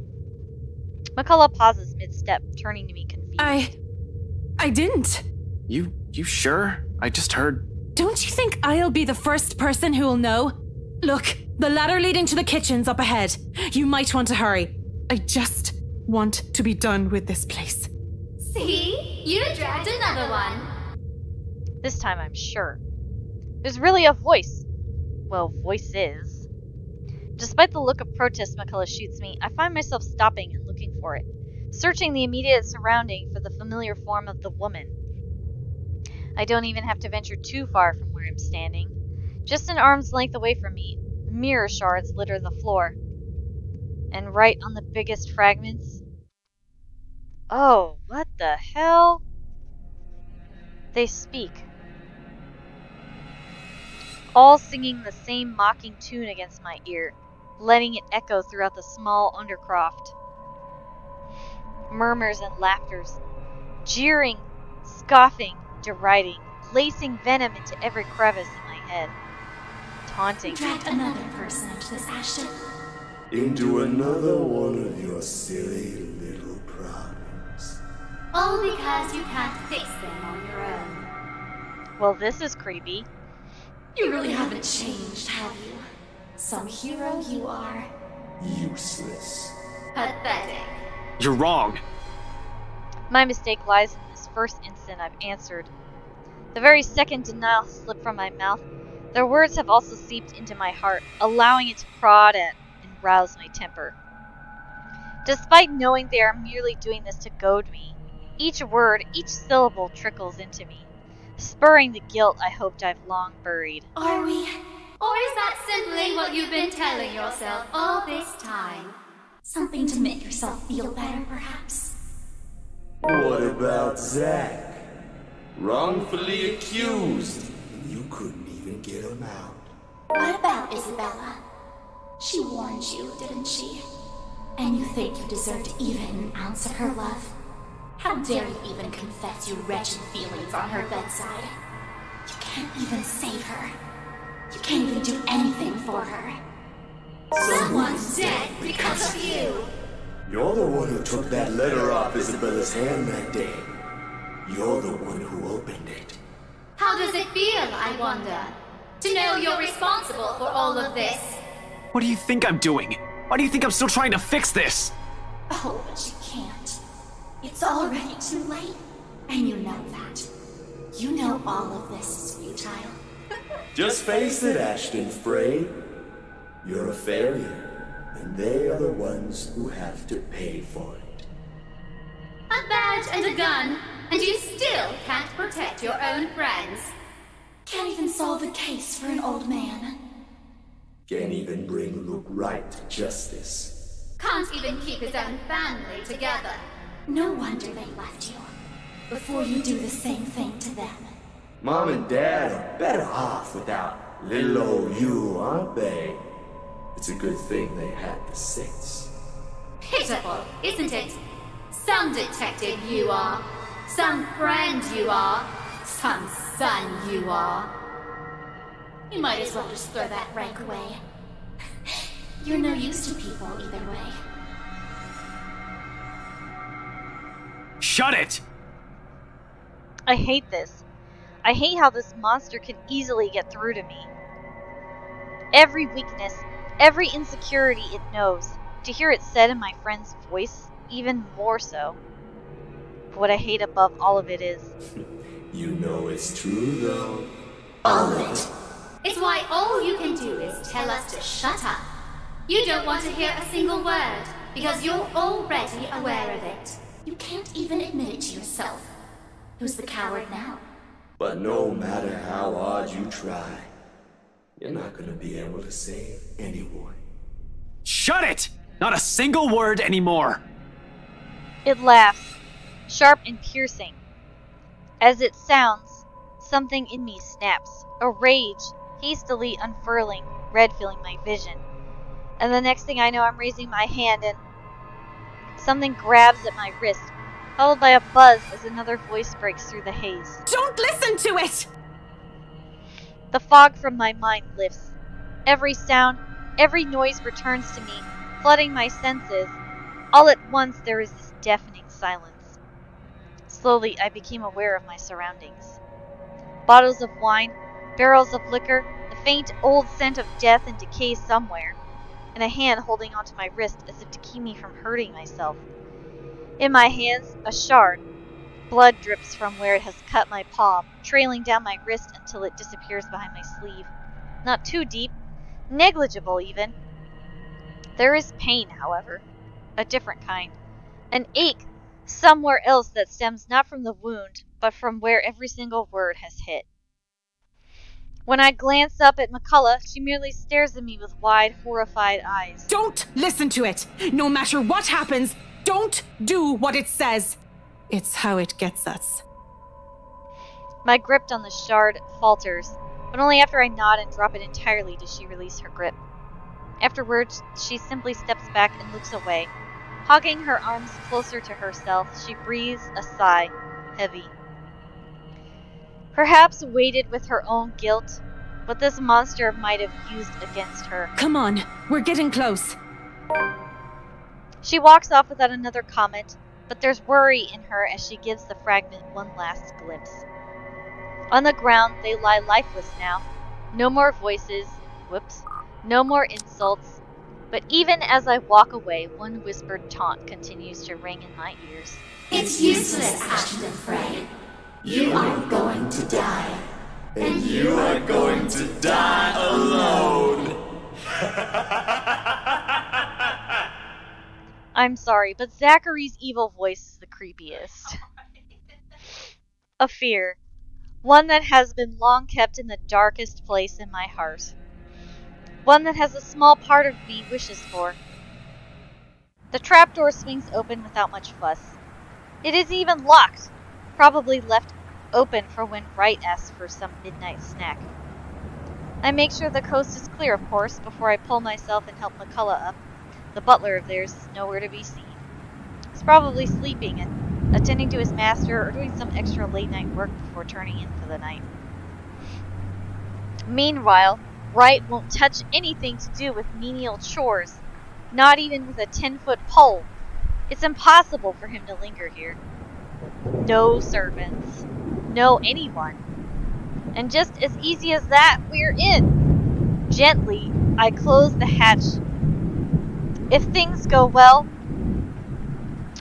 McCullough pauses mid-step, turning to me confused. I didn't. You sure? I just heard... Don't you think I'll be the first person who will know? Look, the ladder leading to the kitchen's up ahead. You might want to hurry. I just want to be done with this place. See? You dragged another one. This time I'm sure. There's really a voice. Well, voices. Despite the look of protest McCullough shoots me, I find myself stopping and looking for it, searching the immediate surrounding for the familiar form of the woman. I don't even have to venture too far from where I'm standing. Just an arm's length away from me, mirror shards litter the floor. And right on the biggest fragments... Oh, what the hell? They speak. All singing the same mocking tune against my ear, letting it echo throughout the small undercroft. Murmurs and laughters, jeering, scoffing, deriding, lacing venom into every crevice in my head. Taunting. Dragged another person into this, Ashton. Into another one of your silly little problems. All because you can't fix them on your own. Well, this is creepy. You really haven't changed, have you? Some hero you are. Useless. Pathetic. You're wrong. My mistake lies in this first instant I've answered. The very second denial slipped from my mouth, their words have also seeped into my heart, allowing it to prod at and rouse my temper. Despite knowing they are merely doing this to goad me, each word, each syllable trickles into me, spurring the guilt I hoped I've long buried. Are we? Or is that simply what you've been telling yourself all this time? Something to make yourself feel better, perhaps? What about Zack? Wrongfully accused. You couldn't even get him out. What about Isabella? She warned you, didn't she? And you think you deserved even an ounce of her love? How dare you even confess your wretched feelings on her bedside? You can't even save her. You can't even do anything for her. Someone's dead because of you! You're the one who took that letter off Isabella's hand that day. You're the one who opened it. How does it feel, I wonder? To know you're responsible for all of this? What do you think I'm doing? Why do you think I'm still trying to fix this? Oh, but you can't. It's already too late. And you know that. You know all of this is futile. Just face it, Ashton Frey. You're a failure, and they are the ones who have to pay for it. A badge and a gun, and you still can't protect your own friends. Can't even solve a case for an old man. Can't even bring Luke right to justice. Can't even keep his own family together. No wonder they left you. Before you do the same thing to them. Mom and Dad are better off without little old you, aren't they? It's a good thing they had the sense. Pitiful, isn't it? Some detective you are. Some friend you are. Some son you are. You might as well just throw that rank away. You're no use to people either way. Shut it! I hate this. I hate how this monster can easily get through to me. Every weakness, every insecurity it knows, to hear it said in my friend's voice, even more so. But what I hate above all of it is... You know it's true, though. All of it. It's why all you can do is tell us to shut up. You don't want to hear a single word, because you're already aware of it. You can't even admit it to yourself. Who's the coward now? But no matter how hard you try, you're not gonna be able to save anyone. Shut it! Not a single word anymore! It laughs, sharp and piercing. As it sounds, something in me snaps, a rage hastily unfurling, red filling my vision. And the next thing I know, I'm raising my hand and something grabs at my wrist, followed by a buzz as another voice breaks through the haze. Don't listen to it! The fog from my mind lifts. Every sound, every noise returns to me, flooding my senses. All at once, there is this deafening silence. Slowly, I became aware of my surroundings. Bottles of wine, barrels of liquor, the faint old scent of death and decay somewhere, and a hand holding onto my wrist as if to keep me from hurting myself. In my hands, a shard. Blood drips from where it has cut my palm, trailing down my wrist until it disappears behind my sleeve. Not too deep, negligible even. There is pain, however, a different kind. An ache somewhere else that stems not from the wound, but from where every single word has hit. When I glance up at McCullough, she merely stares at me with wide, horrified eyes. Don't listen to it! No matter what happens, don't do what it says! It's how it gets us. My grip on the shard falters, but only after I nod and drop it entirely does she release her grip. Afterwards, she simply steps back and looks away. Hogging her arms closer to herself, she breathes a sigh, heavy. Perhaps weighted with her own guilt, what this monster might have used against her. Come on, we're getting close. She walks off without another comment, but there's worry in her as she gives the fragment one last glimpse. On the ground, they lie lifeless now. No more voices, no more insults, but even as I walk away, one whispered taunt continues to ring in my ears. It's useless, Ashton Frey. You are going to die. And you are going to die alone. I'm sorry, but Zachary's evil voice is the creepiest. A fear. One that has been long kept in the darkest place in my heart. One that has a small part of me wishes for. The trapdoor swings open without much fuss. It is even locked, probably left open for when Wright asks for some midnight snack. I make sure the coast is clear, of course, before I pull myself and help McCullough up. The butler of theirs is nowhere to be seen. He's probably sleeping and attending to his master or doing some extra late-night work before turning in for the night. Meanwhile, Wright won't touch anything to do with menial chores, not even with a 10-foot pole. It's impossible for him to linger here. No servants. No anyone. And just as easy as that, we're in. Gently, I close the hatch. If things go well,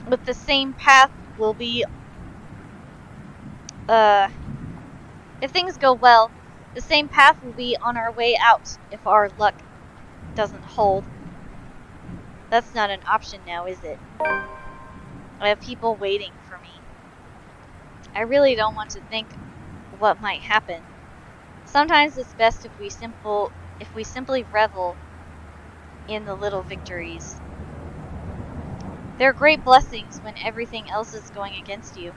with the same path will be... If things go well, the same path will be on our way out if our luck doesn't hold. That's not an option now, is it? I have people waiting for me. I really don't want to think what might happen. Sometimes it's best if we simply revel in the little victories. There are great blessings when everything else is going against you.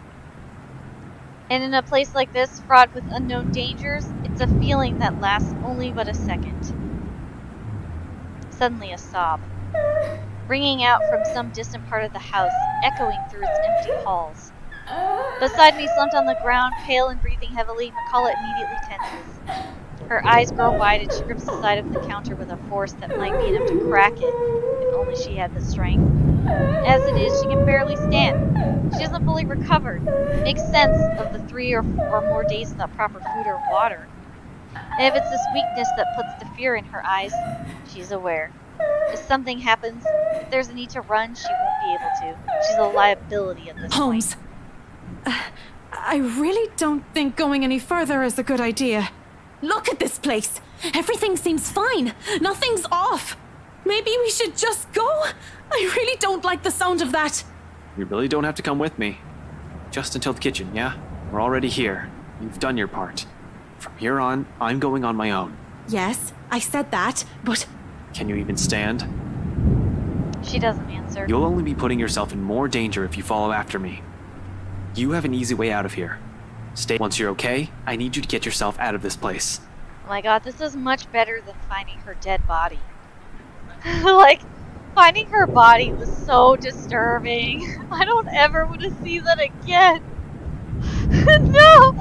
And in a place like this, fraught with unknown dangers, it's a feeling that lasts only but a second. Suddenly a sob, ringing out from some distant part of the house, echoing through its empty halls. Beside me, slumped on the ground, pale and breathing heavily, McCullough immediately tenses. Her eyes grow wide and she grips the side of the counter with a force that might be enough to crack it, if only she had the strength. As it is, she can barely stand. She hasn't fully recovered. Makes sense of the 3 or more days without proper food or water. And if it's this weakness that puts the fear in her eyes, she's aware. If something happens, if there's a need to run, she won't be able to. She's a liability at this Holmes, point. I really don't think going any further is a good idea. Look at this place. Everything seems fine. Nothing's off. Maybe we should just go? I really don't like the sound of that. You really don't have to come with me. Just until the kitchen, yeah? We're already here. You've done your part. From here on, I'm going on my own. Yes, I said that, but... Can you even stand? She doesn't answer. You'll only be putting yourself in more danger if you follow after me. You have an easy way out of here. Stay. Once you're okay, I need you to get yourself out of this place. Oh my god, this is much better than finding her dead body. Like, finding her body was so disturbing. I don't ever want to see that again. No!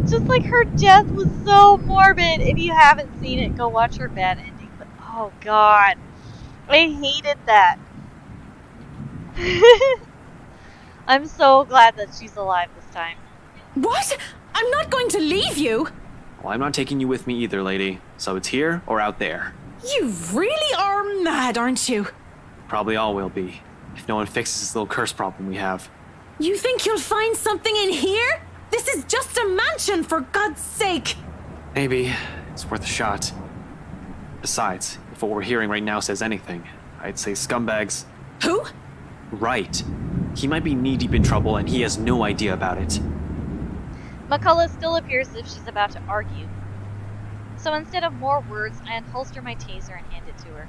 Just like her death was so morbid. If you haven't seen it, go watch her bad ending. But oh god, I hated that. I'm so glad that she's alive this time. What? I'm not going to leave you! Well, I'm not taking you with me either, lady. So it's here or out there. You really are mad, aren't you? Probably all will be, if no one fixes this little curse problem we have. You think you'll find something in here? This is just a mansion, for God's sake! Maybe. It's worth a shot. Besides, if what we're hearing right now says anything, I'd say scumbags... Who? Right. He might be knee-deep in trouble and he has no idea about it. McCullough still appears as if she's about to argue. So instead of more words, I unholster my taser and hand it to her.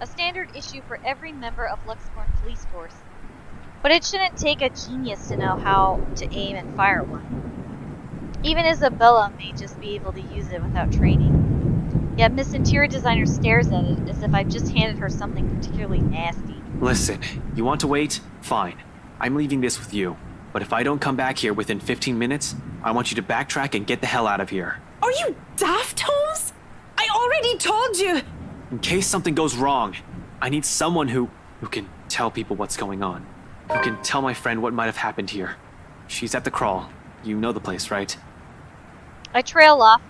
A standard issue for every member of Luxborn police force. But it shouldn't take a genius to know how to aim and fire one. Even Isabella may just be able to use it without training. Yet Miss Interior Designer stares at it as if I've just handed her something particularly nasty. Listen, you want to wait? Fine. I'm leaving this with you. But if I don't come back here within 15 minutes, I want you to backtrack and get the hell out of here. Are you daft, Holmes? I already told you! In case something goes wrong, I need someone who can tell people what's going on. Who can tell my friend what might have happened here. She's at the Crawl. You know the place, right? I trail off,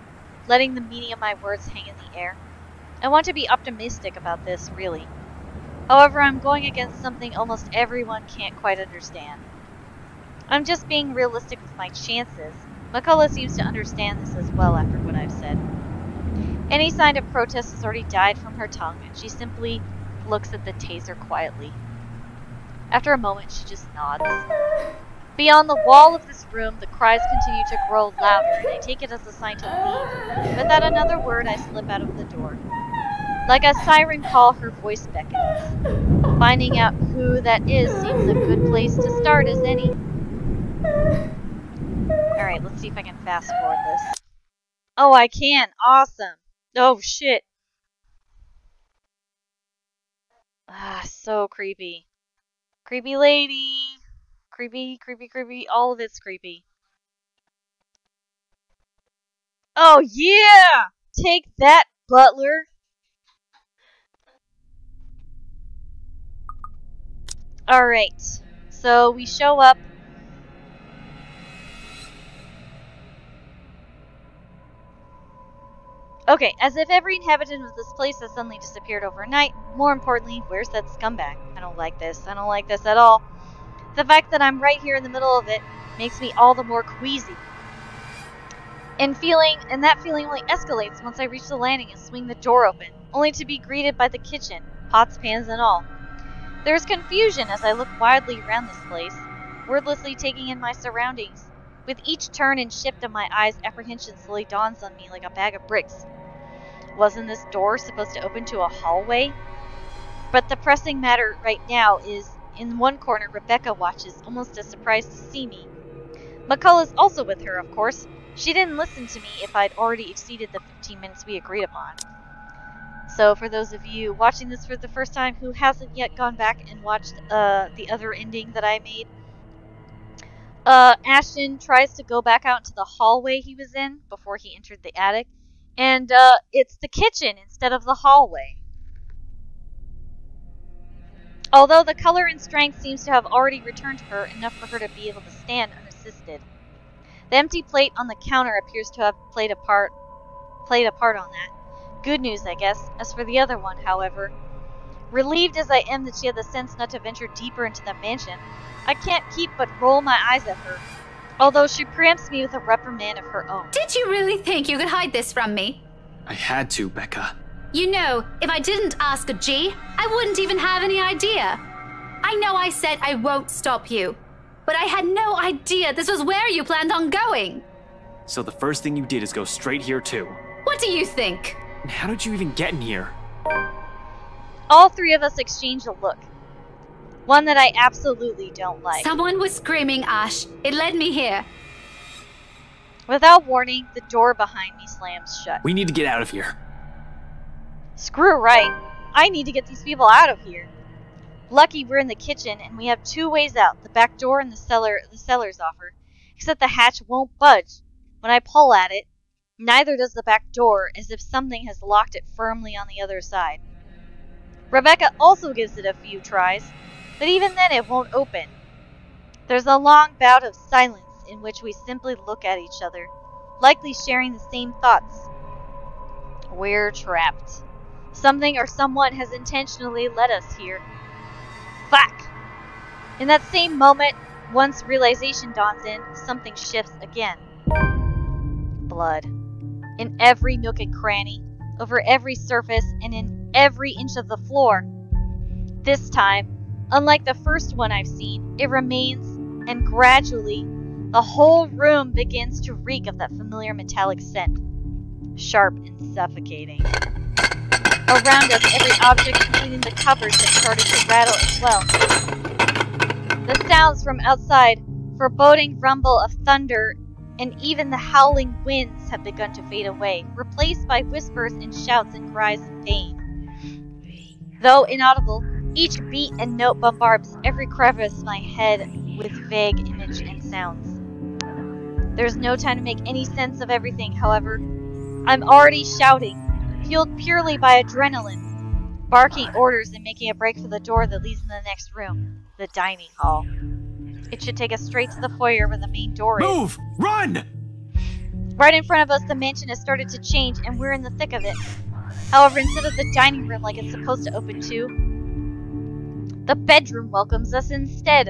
letting the meaning of my words hang in the air. I want to be optimistic about this, really. However, I'm going against something almost everyone can't quite understand. I'm just being realistic with my chances. McCullough seems to understand this as well after what I've said. Any sign of protest has already died from her tongue, and she simply looks at the taser quietly. After a moment, she just nods. Beyond the wall of this room, the cries continue to grow louder, and I take it as a sign to leave. Without another word, I slip out of the door. Like a siren call, her voice beckons. Finding out who that is seems a good place to start as any. Alright, let's see if I can fast forward this. Oh, I can! Awesome! Oh, shit! Ah, so creepy. Creepy lady! Creepy, creepy, creepy. All of it's creepy. Oh, yeah! Take that, butler! Alright, so we show up. Okay, as if every inhabitant of this place has suddenly disappeared overnight. More importantly, where's that scumbag? I don't like this. I don't like this at all. The fact that I'm right here in the middle of it makes me all the more queasy. And that feeling only escalates once I reach the landing and swing the door open, only to be greeted by the kitchen, pots, pans, and all. There is confusion as I look wildly around this place, wordlessly taking in my surroundings. With each turn and shift of my eyes, apprehension slowly dawns on me like a bag of bricks. Wasn't this door supposed to open to a hallway? But the pressing matter right now is, in one corner, Rebecca watches, almost as surprised to see me. McCullough's also with her, of course. She didn't listen to me if I'd already exceeded the 15 minutes we agreed upon. So, for those of you watching this for the first time who hasn't yet gone back and watched the other ending that I made, Ashton tries to go back out into the hallway he was in before he entered the attic, and it's the kitchen instead of the hallway. Although the color and strength seems to have already returned to her, enough for her to be able to stand unassisted. The empty plate on the counter appears to have played a part on that. Good news, I guess. As for the other one, however, relieved as I am that she had the sense not to venture deeper into the mansion, I can't keep but roll my eyes at her. Although she preempts me with a reprimand of her own. Did you really think you could hide this from me? I had to, Becca. You know, if I didn't ask a G, I wouldn't even have any idea. I know I said I won't stop you, but I had no idea this was where you planned on going. So the first thing you did is go straight here too. What do you think? And how did you even get in here? All three of us exchanged a look. One that I absolutely don't like. Someone was screaming, Ash. It led me here. Without warning, the door behind me slams shut. We need to get out of here. Screw right. I need to get these people out of here. Lucky we're in the kitchen and we have two ways out, the back door and the cellar's offer. Except the hatch won't budge. When I pull at it, neither does the back door, as if something has locked it firmly on the other side. Rebecca also gives it a few tries, but even then it won't open. There's a long bout of silence in which we simply look at each other, likely sharing the same thoughts. We're trapped. Something or someone has intentionally led us here. Fuck! In that same moment, once realization dawns in, something shifts again. Blood. In every nook and cranny, over every surface, and in every inch of the floor. This time, unlike the first one I've seen, it remains, and gradually, the whole room begins to reek of that familiar metallic scent. Sharp and suffocating. Around us, every object, including the cupboards, has started to rattle as well. The sounds from outside, foreboding rumble of thunder, and even the howling winds have begun to fade away, replaced by whispers and shouts and cries of pain. Though inaudible, each beat and note bombards every crevice of my head with vague image and sounds. There's no time to make any sense of everything, however. I'm already shouting, fueled purely by adrenaline, barking orders and making a break for the door that leads to the next room, the dining hall. It should take us straight to the foyer where the main door is. Move! Run! Right in front of us, the mansion has started to change, and we're in the thick of it. However, instead of the dining room like it's supposed to open to, the bedroom welcomes us instead.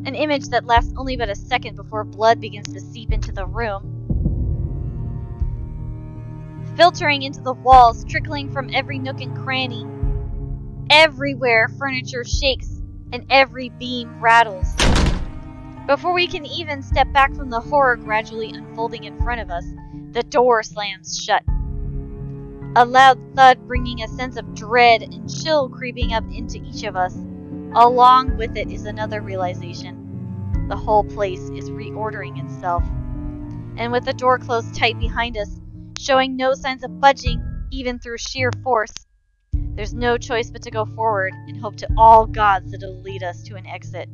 An image that lasts only but a second before blood begins to seep into the room. Filtering into the walls, trickling from every nook and cranny. Everywhere, furniture shakes, and every beam rattles. Before we can even step back from the horror gradually unfolding in front of us, the door slams shut. A loud thud bringing a sense of dread and chill creeping up into each of us. Along with it is another realization. The whole place is reordering itself. And with the door closed tight behind us, showing no signs of budging, even through sheer force, there's no choice but to go forward and hope to all gods that it'll lead us to an exit.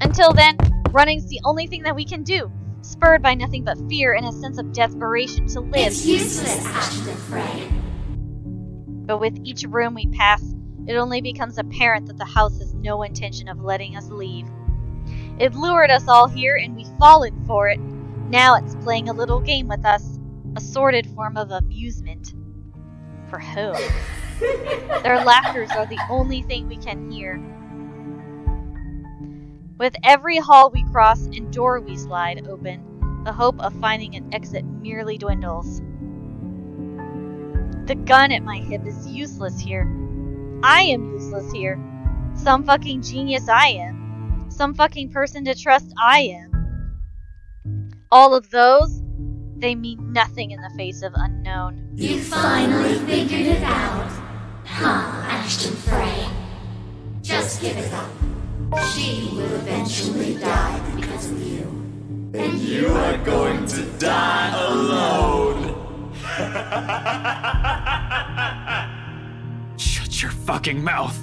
Until then, running's the only thing that we can do, spurred by nothing but fear and a sense of desperation to live. It's useless, Ashton Frey. But with each room we pass, it only becomes apparent that the house has no intention of letting us leave. It lured us all here and we've fallen for it. Now it's playing a little game with us, a sordid form of amusement. For whom? Their laughters are the only thing we can hear. With every hall we cross and door we slide open, the hope of finding an exit merely dwindles. The gun at my hip is useless here. I am useless here. Some fucking genius I am. Some fucking person to trust I am. All of those, they mean nothing in the face of unknown. You finally figured it out, huh, Ashton Frey? Just give it up. She will eventually die because of you. And you are going to die alone. Shut your fucking mouth.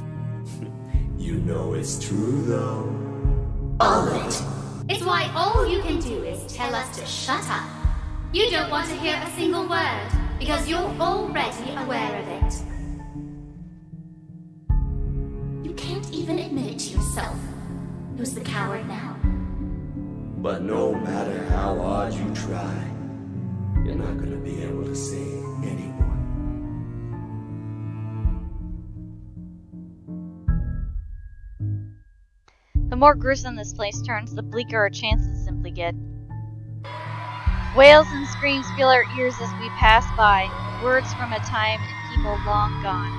You know it's true, though. All of it. It's why all you can do is tell us to shut up. You don't want to hear a single word, because you're already aware of it. You can't even admit it to yourself. Who's the coward now? But no matter how hard you try, you're not gonna be able to save anyone. The more gruesome this place turns, the bleaker our chances simply get. Wails and screams fill our ears as we pass by, words from a time and people long gone,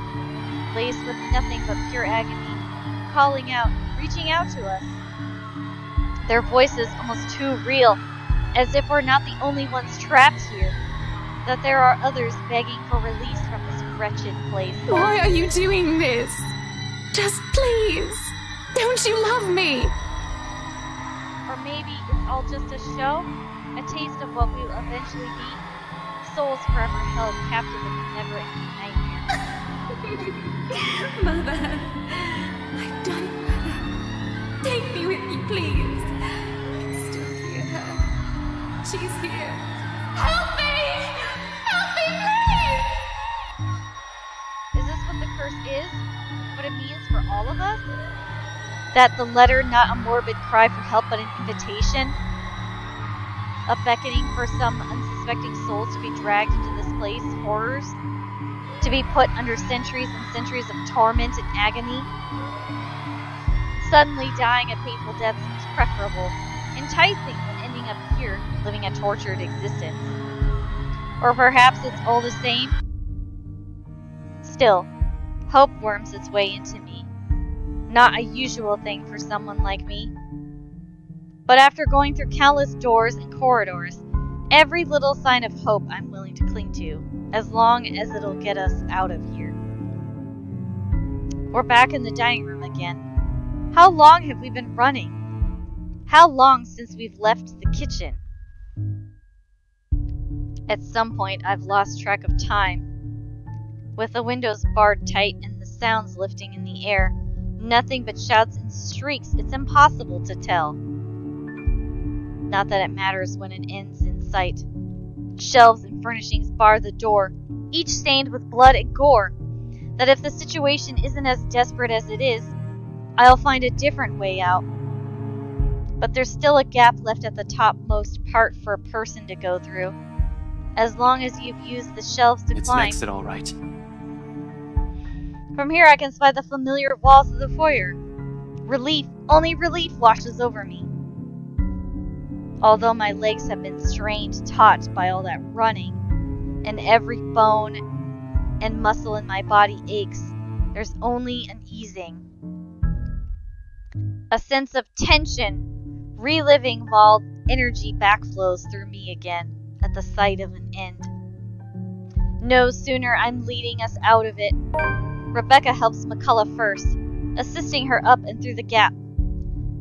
laced with nothing but pure agony, calling out, reaching out to us. Their voices almost too real, as if we're not the only ones trapped here, that there are others begging for release from this wretched place. Why are you doing this? Just please, don't you love me? Or maybe it's all just a show? A taste of what we will eventually be? Souls forever held captive in a never-ending nightmare. Mother, I've done it, Mother. Take me with you, please. I can still hear her. She's here. Help me! Help me, please! Is this what the curse is? What it means for all of us? That the letter, not a morbid cry for help, but an invitation? A beckoning for some unsuspecting souls to be dragged into this place, horrors? To be put under centuries and centuries of torment and agony? Suddenly dying a painful death seems preferable, enticing than ending up here, living a tortured existence. Or perhaps it's all the same? Still, hope worms its way into me. Not a usual thing for someone like me. But after going through countless doors and corridors, every little sign of hope I'm willing to cling to, as long as it'll get us out of here. We're back in the dining room again. How long have we been running? How long since we've left the kitchen? At some point, I've lost track of time. With the windows barred tight and the sounds lifting in the air, nothing but shouts and shrieks, it's impossible to tell. Not that it matters when it ends in sight. Shelves and furnishings bar the door, each stained with blood and gore. That if the situation isn't as desperate as it is, I'll find a different way out. But there's still a gap left at the topmost part for a person to go through. As long as you've used the shelves to climb. It's next, all right. From here I can spy the familiar walls of the foyer. Relief, only relief washes over me. Although my legs have been strained taut by all that running, and every bone and muscle in my body aches, there's only an easing. A sense of tension, reliving while energy backflows through me again at the sight of an end. No sooner I'm leading us out of it, Rebecca helps McCullough first, assisting her up and through the gap.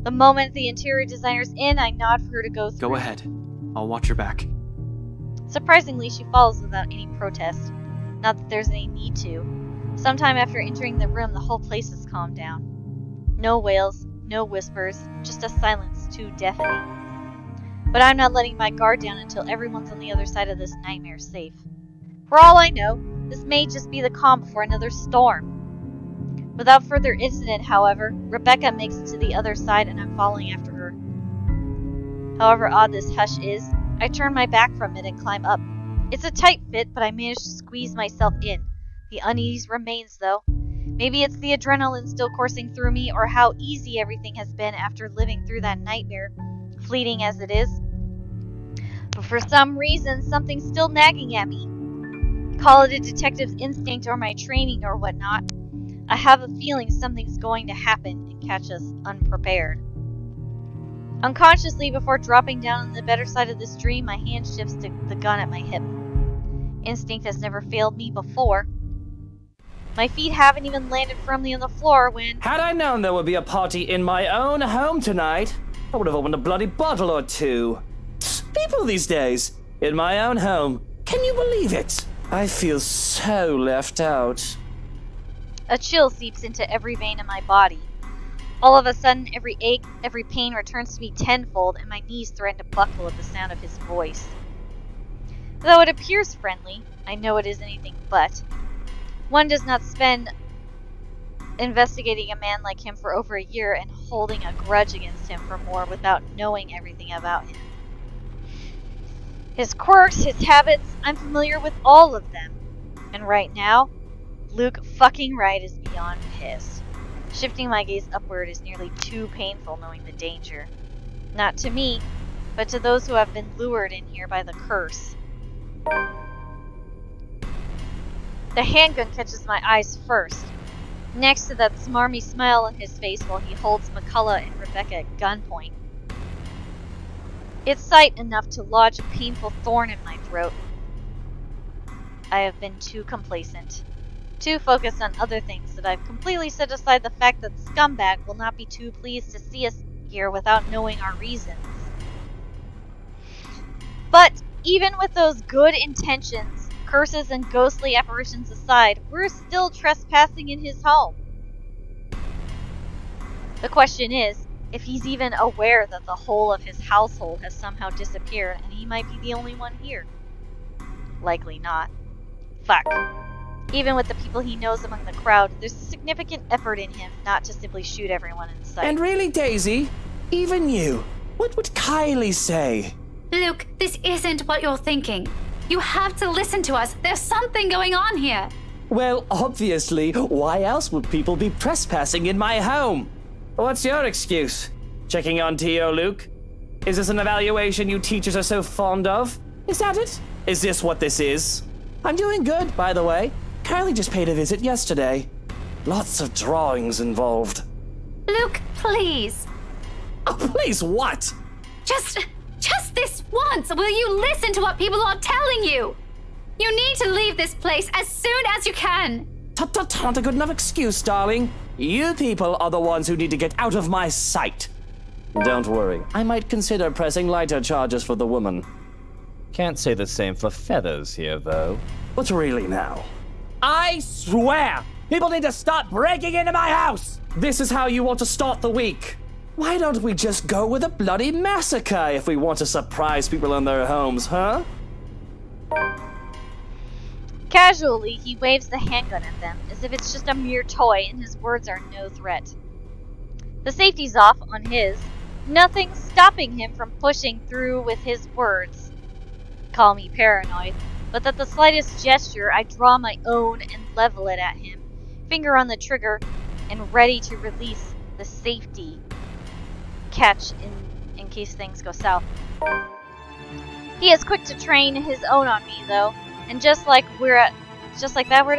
The moment the interior designer's in, I nod for her to go through. Go ahead. I'll watch your back. Surprisingly, she follows without any protest. Not that there's any need to. Sometime after entering the room, the whole place has calmed down. No wails, no whispers, just a silence too deafening. But I'm not letting my guard down until everyone's on the other side of this nightmare safe. For all I know, this may just be the calm before another storm. Without further incident, however, Rebecca makes it to the other side and I'm following after her. However odd this hush is, I turn my back from it and climb up. It's a tight fit, but I manage to squeeze myself in. The unease remains, though. Maybe it's the adrenaline still coursing through me, or how easy everything has been after living through that nightmare, fleeting as it is. But for some reason, something's still nagging at me. Call it a detective's instinct or my training or whatnot. I have a feeling something's going to happen and catch us unprepared. Unconsciously, before dropping down on the better side of this dream, my hand shifts to the gun at my hip. Instinct has never failed me before. My feet haven't even landed firmly on the floor when... Had I known there would be a party in my own home tonight, I would have opened a bloody bottle or two. People these days, in my own home. Can you believe it? I feel so left out. A chill seeps into every vein in my body. All of a sudden, every ache, every pain returns to me tenfold, and my knees threaten to buckle at the sound of his voice. Though it appears friendly, I know it is anything but. One does not spend investigating a man like him for over a year and holding a grudge against him for more without knowing everything about him. His quirks, his habits, I'm familiar with all of them. And right now, Luke fucking Wright is beyond pissed. Shifting my gaze upward is nearly too painful knowing the danger. Not to me, but to those who have been lured in here by the curse. The handgun catches my eyes first, next to that smarmy smile on his face while he holds McCullough and Rebecca at gunpoint. It's sight enough to lodge a painful thorn in my throat. I have been too complacent, too focused on other things that I've completely set aside the fact that Scumbag will not be too pleased to see us here without knowing our reasons. But even with those good intentions, curses and ghostly apparitions aside, we're still trespassing in his home. The question is, if he's even aware that the whole of his household has somehow disappeared and he might be the only one here. Likely not. Fuck. Even with the people he knows among the crowd, there's a significant effort in him not to simply shoot everyone in sight. And really, Daisy, even you, what would Kylie say? Luke, this isn't what you're thinking. You have to listen to us. There's something going on here. Well, obviously, why else would people be trespassing in my home? What's your excuse? Checking on T.O., Luke? Is this an evaluation you teachers are so fond of? Is that it? Is this what this is? I'm doing good, by the way. Kylie just paid a visit yesterday. Lots of drawings involved. Luke, please. Oh, please what? Just this once, will you listen to what people are telling you? You need to leave this place as soon as you can. Tut, not a good enough excuse, darling. You people are the ones who need to get out of my sight. Don't worry, I might consider pressing lighter charges for the woman. Can't say the same for Feathers here, though. But really now, I swear, people need to stop breaking into my house! This is how you want to start the week. Why don't we just go with a bloody massacre if we want to surprise people in their homes, huh? Casually, he waves the handgun at them, as if it's just a mere toy and his words are no threat. The safety's off on his. Nothing's stopping him from pushing through with his words. Call me paranoid, but at the slightest gesture, I draw my own and level it at him, finger on the trigger, and ready to release the safety catch in case things go south. He is quick to train his own on me, though, and just like that, we're at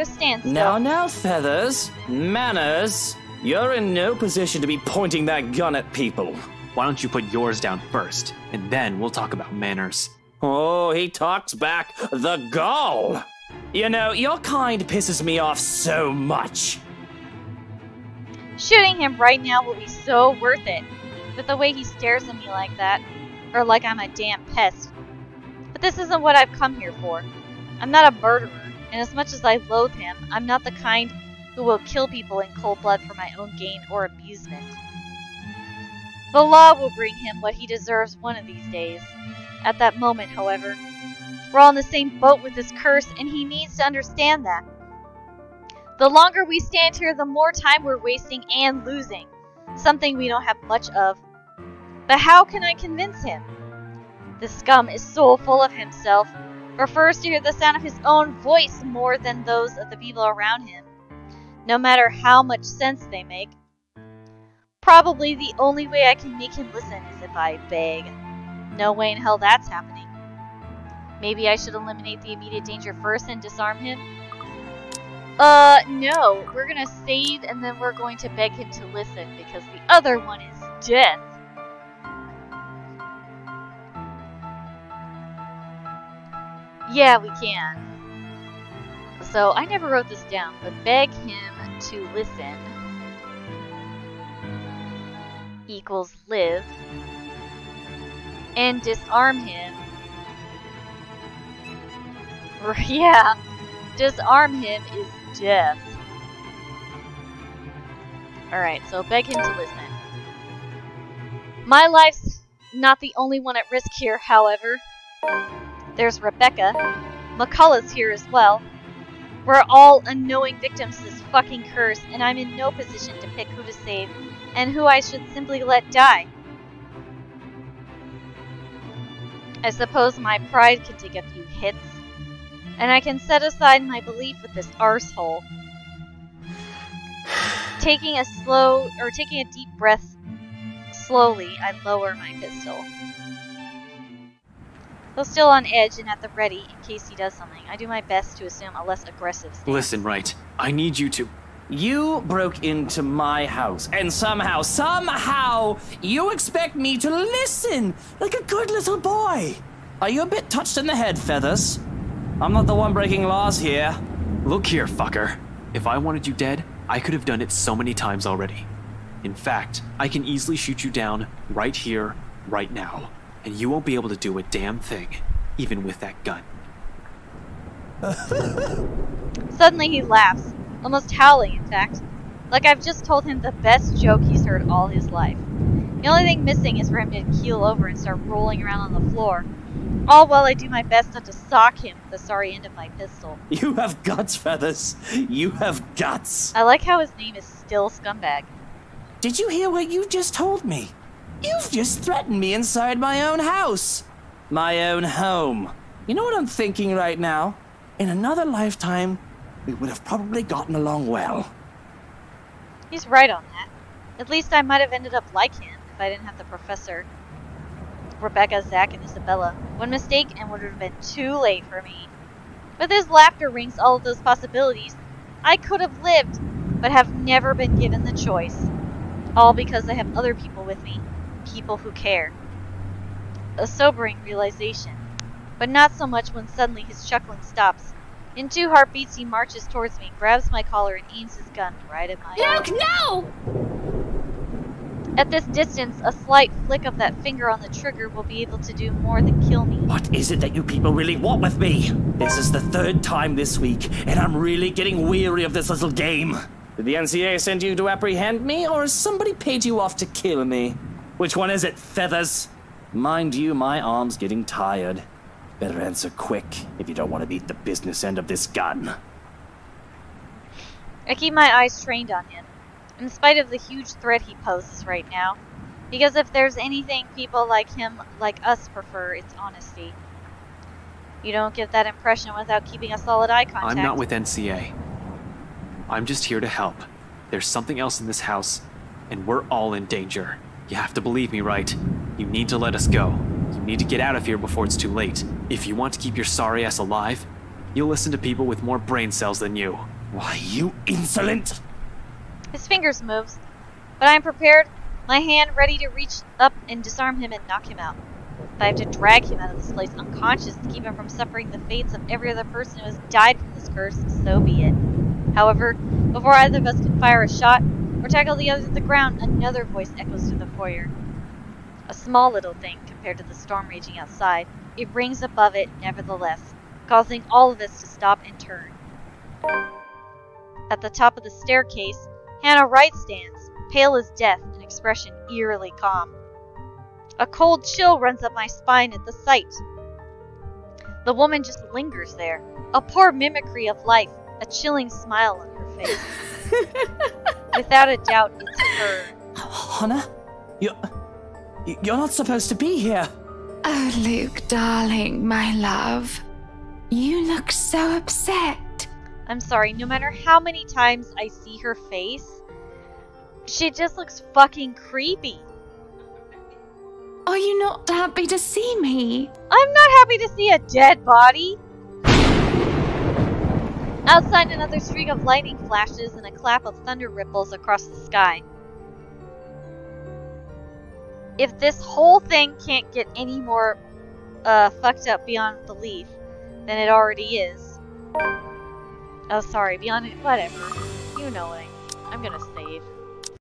a standstill. Now, Feathers, manners. You're in no position to be pointing that gun at people. Why don't you put yours down first, and then we'll talk about manners. Oh, he talks back. The gall! You know, your kind pisses me off so much. Shooting him right now will be so worth it. With the way he stares at me like that, or like I'm a damn pest. But this isn't what I've come here for. I'm not a murderer, and as much as I loathe him, I'm not the kind who will kill people in cold blood for my own gain or amusement. The law will bring him what he deserves one of these days. At that moment, however, we're all in the same boat with this curse, and he needs to understand that. The longer we stand here, the more time we're wasting and losing. Something we don't have much of. But how can I convince him? The scum is so full of himself, prefers to hear the sound of his own voice more than those of the people around him, no matter how much sense they make. Probably the only way I can make him listen is if I beg. No way in hell that's happening. Maybe I should eliminate the immediate danger first and disarm him? No. We're gonna save and then we're going to beg him to listen because the other one is death. Yeah, we can. So, I never wrote this down, but beg him to listen equals live, and disarm him. Yeah, disarm him is death. Alright, so beg him to listen. My life's not the only one at risk here, however. There's Rebecca. McCullough's here as well. We're all unknowing victims to this fucking curse, and I'm in no position to pick who to save and who I should simply let die. I suppose my pride can take a few hits, and I can set aside my belief with this arsehole. Taking a deep breath slowly, I lower my pistol. Though still on edge and at the ready in case he does something, I do my best to assume a less aggressive stance. Listen, right. I need you to... You broke into my house, and somehow, you expect me to listen like a good little boy. Are you a bit touched in the head, Feathers? I'm not the one breaking laws here. Look here, fucker. If I wanted you dead, I could have done it so many times already. In fact, I can easily shoot you down right here, right now. And you won't be able to do a damn thing, even with that gun. Suddenly he laughs, almost howling in fact, like I've just told him the best joke he's heard all his life. The only thing missing is for him to keel over and start rolling around on the floor, all while I do my best not to sock him with the sorry end of my pistol. You have guts, Feathers. You have guts. I like how his name is still Scumbag. Did you hear what you just told me? You've just threatened me inside my own house. My own home. You know what I'm thinking right now? In another lifetime, we would have probably gotten along well. He's right on that. At least I might have ended up like him if I didn't have the professor, Rebecca, Zach, and Isabella. One mistake and would have been too late for me. With his laughter rings all of those possibilities, I could have lived, but have never been given the choice. All because I have other people with me. People who care. A sobering realization, but not so much when suddenly his chuckling stops. In 2 heartbeats he marches towards me, grabs my collar, and aims his gun right at my Luke, no! At this distance, a slight flick of that finger on the trigger will be able to do more than kill me. What is it that you people really want with me? This is the 3rd time this week, and I'm really getting weary of this little game. Did the NCA send you to apprehend me, or has somebody paid you off to kill me? Which one is it, Feathers? Mind you, my arm's getting tired. Better answer quick if you don't want to meet the business end of this gun. I keep my eyes trained on him, in spite of the huge threat he poses right now. Because if there's anything people like him, like us, prefer, it's honesty. You don't get that impression without keeping a solid eye contact. I'm not with NCA. I'm just here to help. There's something else in this house, and we're all in danger. You have to believe me, right? You need to let us go. You need to get out of here before it's too late. If you want to keep your sorry ass alive, you'll listen to people with more brain cells than you. Why, you insolent! His fingers moves, but I'm prepared, my hand ready to reach up and disarm him and knock him out. If I have to drag him out of this place unconscious to keep him from suffering the fates of every other person who has died from this curse, so be it. However, before either of us can fire a shot or tackle the other to the ground, another voice echoes through the foyer. A small little thing compared to the storm raging outside, it rings above it nevertheless, causing all of us to stop and turn. At the top of the staircase, Hannah Wright stands, pale as death, an expression eerily calm. A cold chill runs up my spine at the sight. The woman just lingers there, a poor mimicry of life, a chilling smile on her face. Without a doubt, it's her. Hannah? You're not supposed to be here. Oh, Luke, darling, my love. You look so upset. I'm sorry, no matter how many times I see her face, she just looks fucking creepy. Are you not happy to see me? I'm not happy to see a dead body. Outside, another streak of lightning flashes and a clap of thunder ripples across the sky. If this whole thing can't get any more fucked up beyond belief than it already is. Oh, sorry, beyond it, whatever. You know it. I'm gonna save.